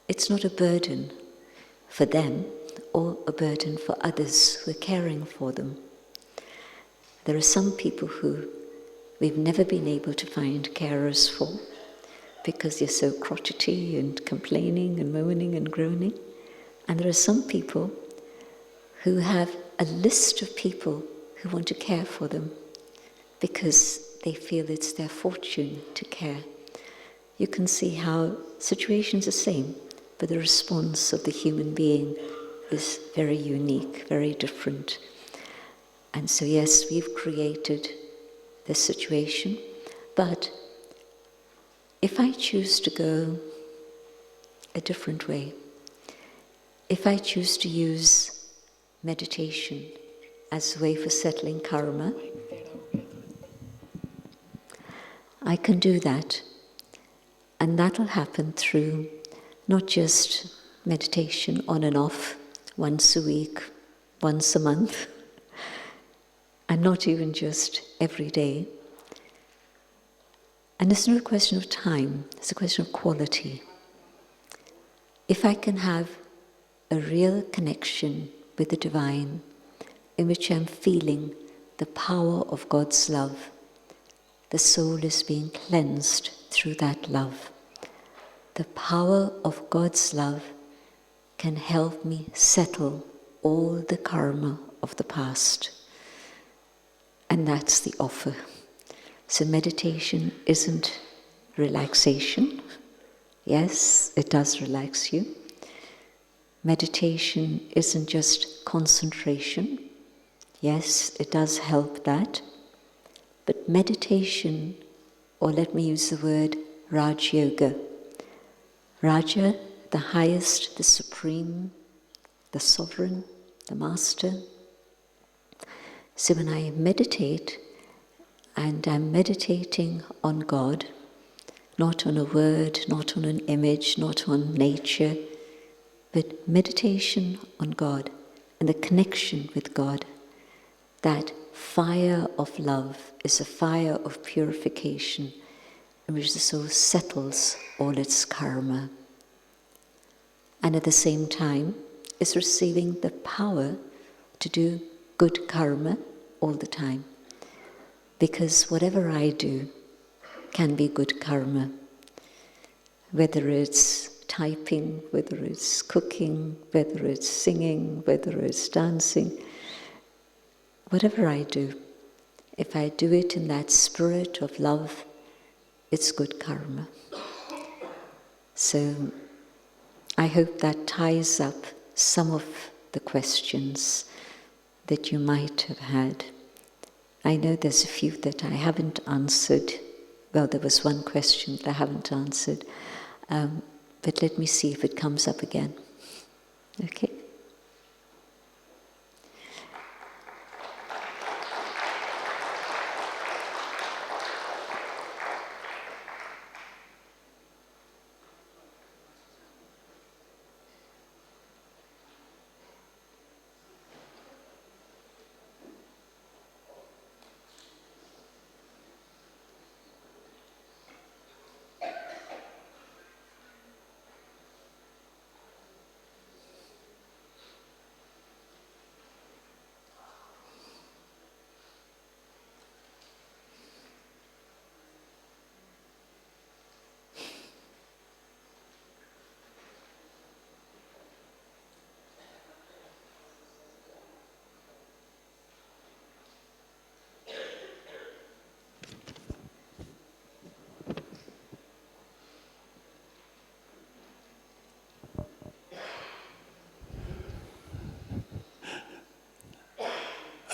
it's not a burden for them or a burden for others who are caring for them. There are some people who we've never been able to find carers for because they're so crotchety and complaining and moaning and groaning. And there are some people who have a list of people who want to care for them because they feel it's their fortune to care. You can see how situations are the same, but the response of the human being is very unique, very different. And so yes, we've created this situation, but if I choose to go a different way, if I choose to use meditation as a way for settling karma, I can do that. And that'll happen through not just meditation on and off, once a week, once a month, and not even just every day. And it's not a question of time, it's a question of quality. If I can have a real connection with the divine, in which I'm feeling the power of God's love, the soul is being cleansed through that love. The power of God's love can help me settle all the karma of the past. And that's the offer. So meditation isn't relaxation. Yes, it does relax you. Meditation isn't just concentration. Yes, it does help that. But meditation, or let me use the word Raj Yoga. Raja, the highest, the supreme, the sovereign, the master. So when I meditate, and I'm meditating on God, not on a word, not on an image, not on nature, but meditation on God and the connection with God, that fire of love is a fire of purification in which the soul settles all its karma. And at the same time, is receiving the power to do good karma all the time. Because whatever I do can be good karma. Whether it's typing, whether it's cooking, whether it's singing, whether it's dancing, whatever I do, if I do it in that spirit of love, it's good karma. So I hope that ties up some of the questions that you might have had. I know there's a few that I haven't answered. Well, there was one question that I haven't answered. But let me see if it comes up again. Okay?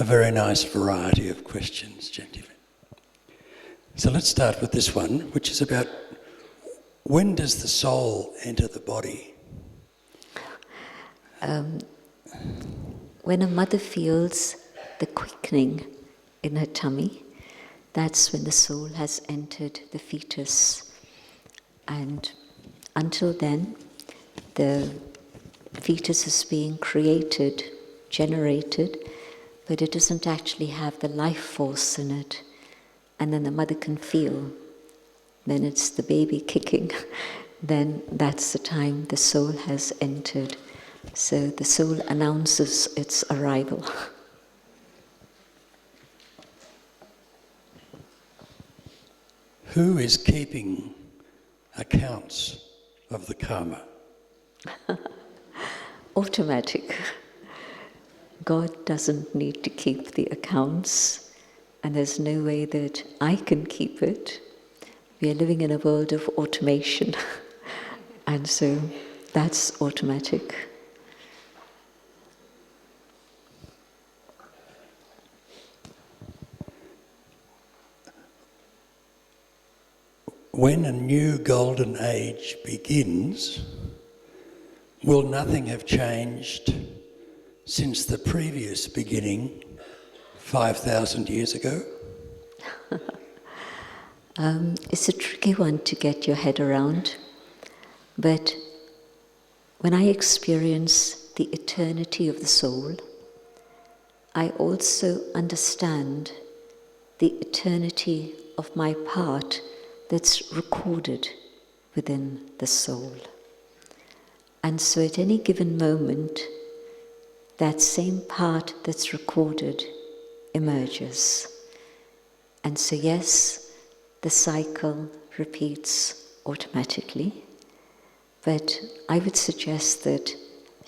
a very nice variety of questions, Jayanti. So let's start with this one, which is about when does the soul enter the body? When a mother feels the quickening in her tummy, that's when the soul has entered the fetus. And until then, the fetus is being created, generated, but it doesn't actually have the life force in it. And then the mother can feel, then it's the baby kicking, then that's the time the soul has entered. So the soul announces its arrival. Who is keeping accounts of the karma? Automatic. God doesn't need to keep the accounts, and there's no way that I can keep it. We are living in a world of automation, and so that's automatic. When a new golden age begins, will nothing have changed since the previous beginning 5,000 years ago? It's a tricky one to get your head around, but when I experience the eternity of the soul, I also understand the eternity of my part that's recorded within the soul. And so at any given moment, that same part that's recorded emerges. And so yes, the cycle repeats automatically, but I would suggest that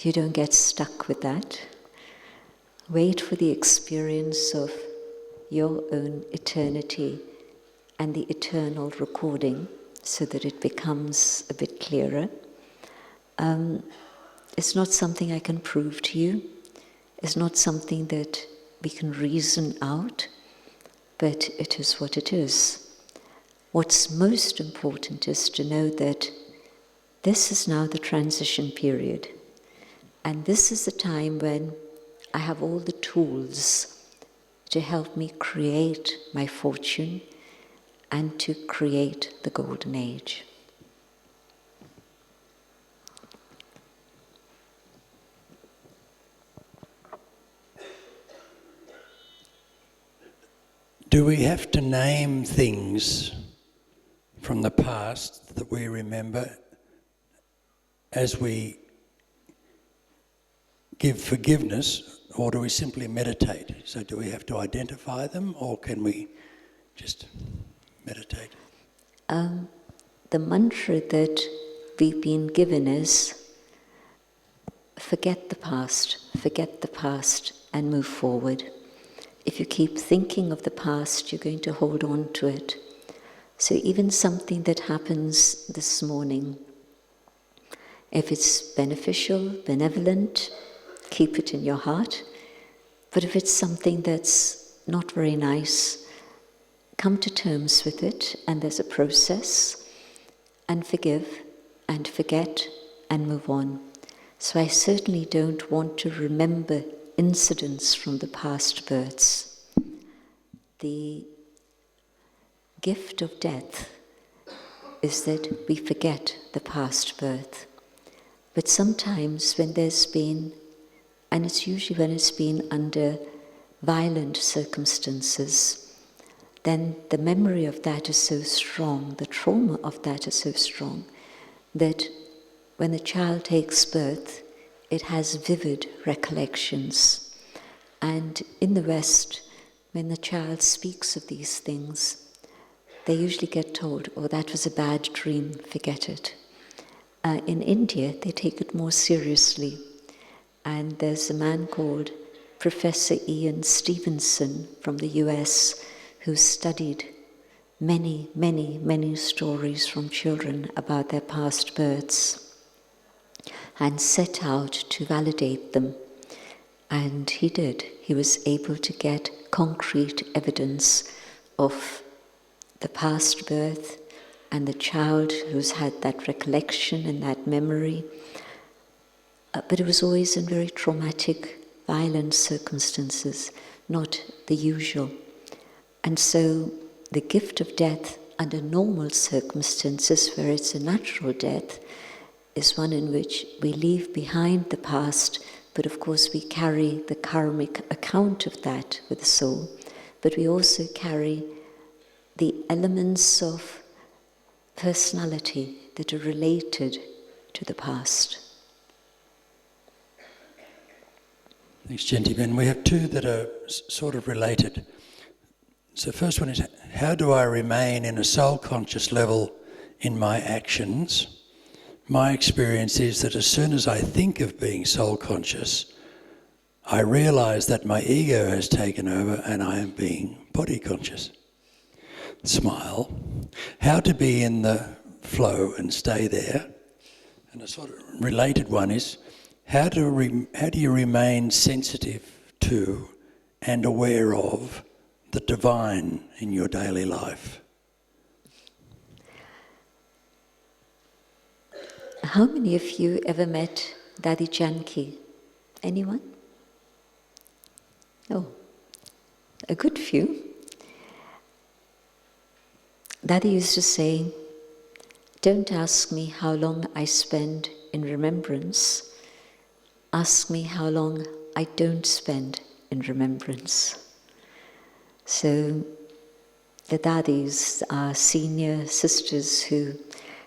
you don't get stuck with that. Wait for the experience of your own eternity and the eternal recording so that it becomes a bit clearer. It's not something I can prove to you. It's not something that we can reason out, but it is what it is. What's most important is to know that this is now the transition period, and this is the time when I have all the tools to help me create my fortune and to create the golden age. Do we have to name things from the past that we remember as we give forgiveness, or do we simply meditate? So do we have to identify them, or can we just meditate? The mantra that we've been given is forget the past, and move forward. If you keep thinking of the past, you're going to hold on to it. So even something that happens this morning, if it's beneficial, benevolent, keep it in your heart. But if it's something that's not very nice, come to terms with it, and there's a process, and forgive, and forget, and move on. So I certainly don't want to remember incidents from the past births. The gift of death is that we forget the past birth. But sometimes when there's been, and it's usually when it's been under violent circumstances, then the memory of that is so strong, the trauma of that is so strong, that when the child takes birth, it has vivid recollections. And in the West, when the child speaks of these things, they usually get told, oh, that was a bad dream, forget it. In India, they take it more seriously. And there's a man called Professor Ian Stevenson from the US who studied many, many, many stories from children about their past births and set out to validate them. And he did. He was able to get concrete evidence of the past birth and the child who's had that recollection and that memory. But it was always in very traumatic, violent circumstances, not the usual. And so the gift of death under normal circumstances, where it's a natural death, is one in which we leave behind the past, but of course we carry the karmic account of that with the soul, but we also carry the elements of personality that are related to the past. Thanks, Jayanti. We have two that are sort of related. So the first one is, how do I remain in a soul-conscious level in my actions? My experience is that as soon as I think of being soul-conscious, I realise that my ego has taken over and I am being body-conscious. Smile. How to be in the flow and stay there. And a sort of related one is, how do you remain sensitive to and aware of the divine in your daily life? How many of you ever met Dadi Janki? Anyone? Oh, a good few. Dadi used to say, don't ask me how long I spend in remembrance, ask me how long I don't spend in remembrance. So the Dadis are senior sisters who,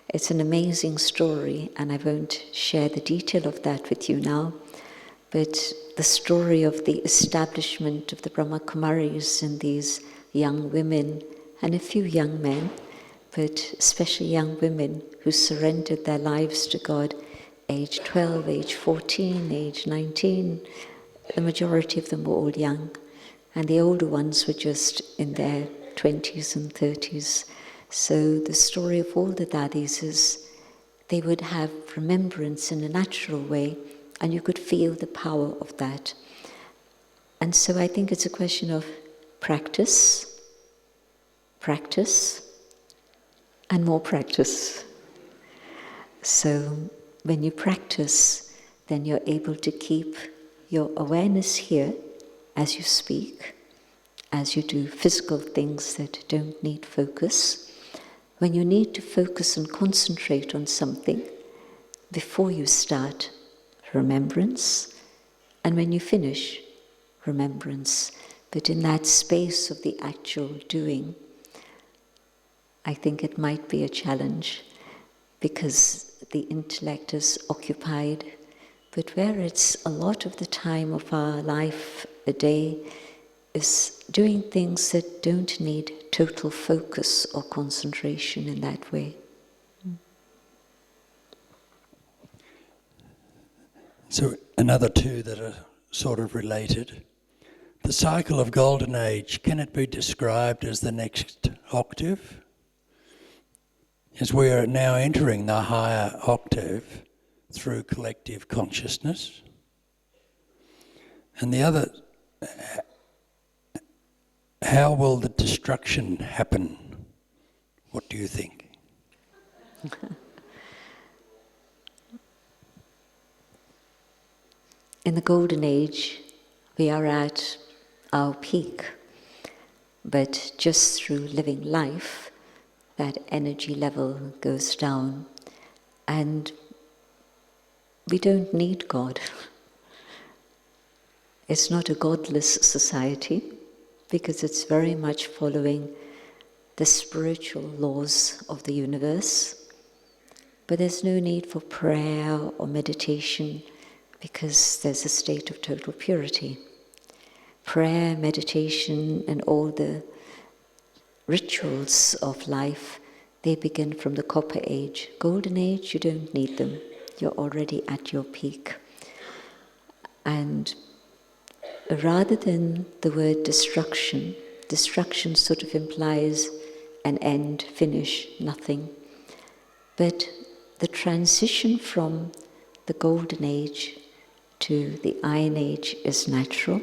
it's an amazing story, and I won't share the detail of that with you now, but the story of the establishment of the Brahma Kumaris and these young women and a few young men, but especially young women who surrendered their lives to God, age 12, age 14, age 19. The majority of them were all young, and the older ones were just in their 20s and 30s. So the story of all the Dadis is they would have remembrance in a natural way, and you could feel the power of that. And so I think it's a question of practice, and more practice. So when you practice, then you're able to keep your awareness here as you speak, as you do physical things that don't need focus. When you need to focus and concentrate on something, before you start, remembrance, and when you finish, remembrance. But in that space of the actual doing, I think it might be a challenge because the intellect is occupied, but where it's a lot of the time of our life a day is doing things that don't need total focus or concentration in that way. So another two that are sort of related. The cycle of golden age, can it be described as the next octave? As we are now entering the higher octave through collective consciousness. And the other, how will the destruction happen? What do you think? In the golden age, we are at our peak, but just through living life, that energy level goes down, and we don't need God. It's not a godless society, because it's very much following the spiritual laws of the universe, but there's no need for prayer or meditation, because there's a state of total purity. Prayer, meditation, and all the rituals of life, they begin from the copper age. Golden age, you don't need them. You're already at your peak. And rather than the word destruction, destruction sort of implies an end, finish, nothing. But the transition from the golden age to to the Iron Age is natural.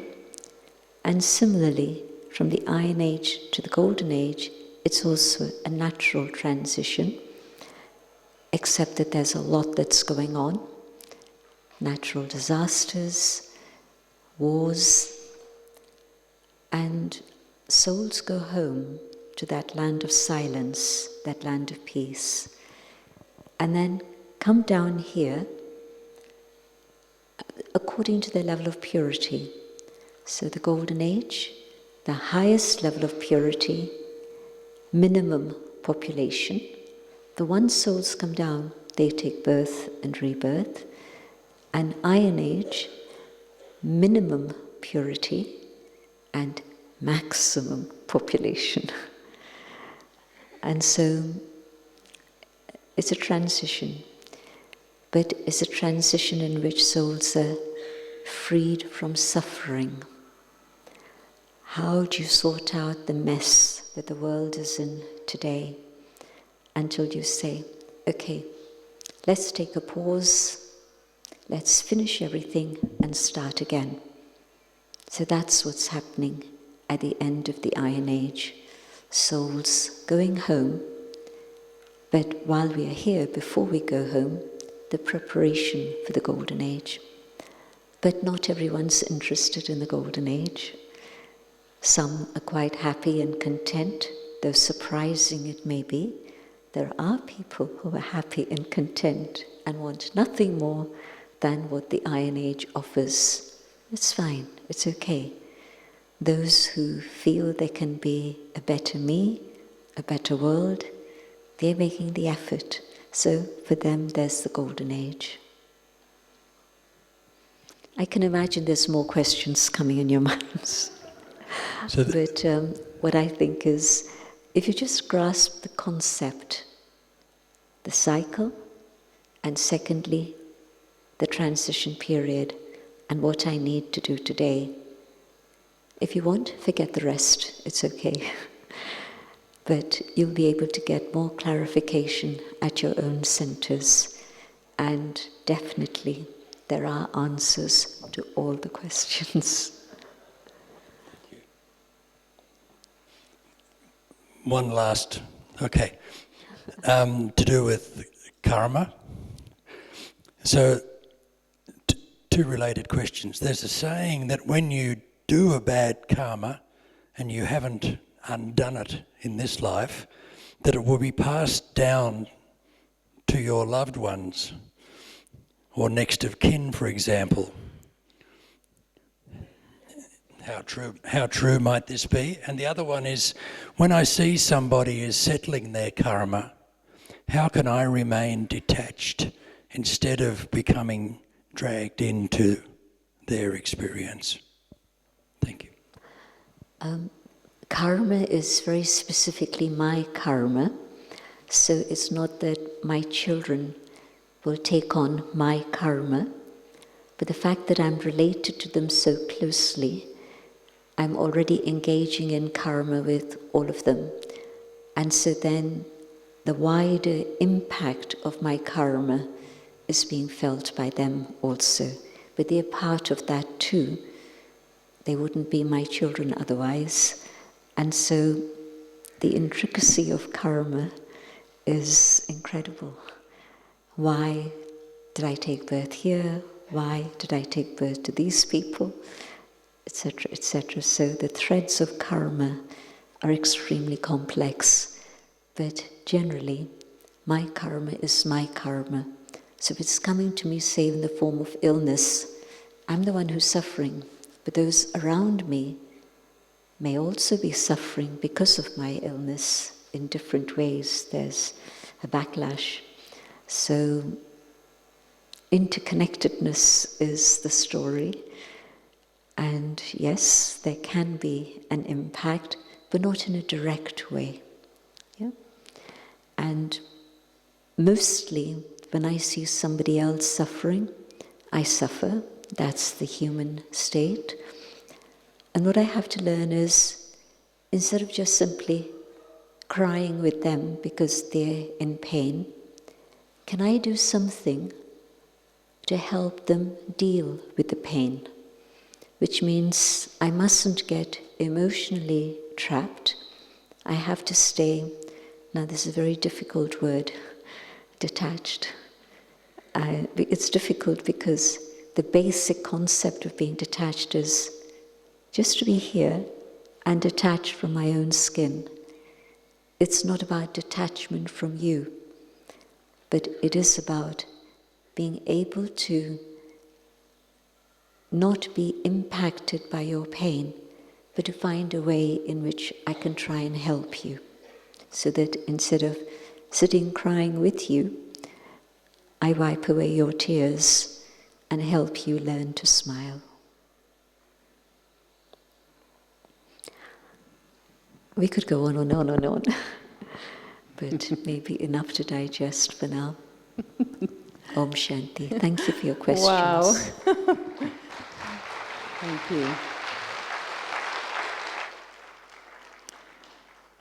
And similarly, from the Iron Age to the Golden Age, it's also a natural transition, except that there's a lot that's going on. Natural disasters, wars, and souls go home to that land of silence, that land of peace, and then come down here according to their level of purity. So the Golden Age, the highest level of purity, minimum population. The one souls come down, they take birth and rebirth. And Iron Age, minimum purity and maximum population. And so it's a transition, but it's a transition in which souls are freed from suffering. How do you sort out the mess that the world is in today until you say, okay, let's take a pause, let's finish everything and start again. So that's what's happening at the end of the Iron Age. Souls going home, but while we are here, before we go home, the preparation for the Golden Age. But not everyone's interested in the Golden Age. Some are quite happy and content, though surprising it may be. There are people who are happy and content and want nothing more than what the Iron Age offers. It's fine, it's okay. Those who feel there can be a better me, a better world, they're making the effort. So for them, there's the Golden Age. I can imagine there's more questions coming in your minds. But what I think is, if you just grasp the concept, the cycle, and secondly, the transition period, and what I need to do today. If you want, forget the rest, it's okay. But you'll be able to get more clarification at your own centers, and definitely there are answers to all the questions. One last, okay, to do with karma. So, two related questions. There's a saying that when you do a bad karma and you haven't undone it in this life, that it will be passed down to your loved ones or next of kin, for example. How true might this be? And the other one is, when I see somebody is settling their karma, how can I remain detached instead of becoming dragged into their experience? Thank you. Karma is very specifically my karma, so it's not that my children will take on my karma, but the fact that I'm related to them so closely, I'm already engaging in karma with all of them. And so then the wider impact of my karma is being felt by them also. But they're part of that too. They wouldn't be my children otherwise. And so the intricacy of karma is incredible. Why did I take birth here? Why did I take birth to these people? Etc., etc. So the threads of karma are extremely complex, but generally, my karma is my karma. So if it's coming to me, say, in the form of illness, I'm the one who's suffering, but those around me may also be suffering because of my illness in different ways. There's a backlash. So interconnectedness is the story. And yes, there can be an impact, but not in a direct way. Yeah? And mostly, when I see somebody else suffering, I suffer. That's the human state. And what I have to learn is, instead of just simply crying with them because they're in pain, can I do something to help them deal with the pain, which means I mustn't get emotionally trapped. I have to stay, now this is a very difficult word, detached. It's difficult because the basic concept of being detached is just to be here and detached from my own skin. It's not about detachment from you, but it is about being able to not be impacted by your pain, but to find a way in which I can try and help you. So that instead of sitting crying with you, I wipe away your tears and help you learn to smile. We could go on and on and on, but maybe enough to digest for now. Om Shanti. Thank you for your questions. Wow. Thank you.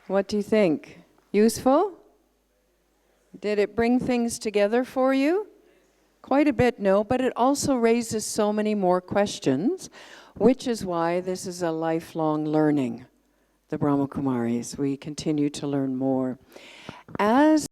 What do you think? Useful? Did it bring things together for you? Quite a bit, no, but it also raises so many more questions, which is why this is a lifelong learning, the Brahma Kumaris. We continue to learn more. As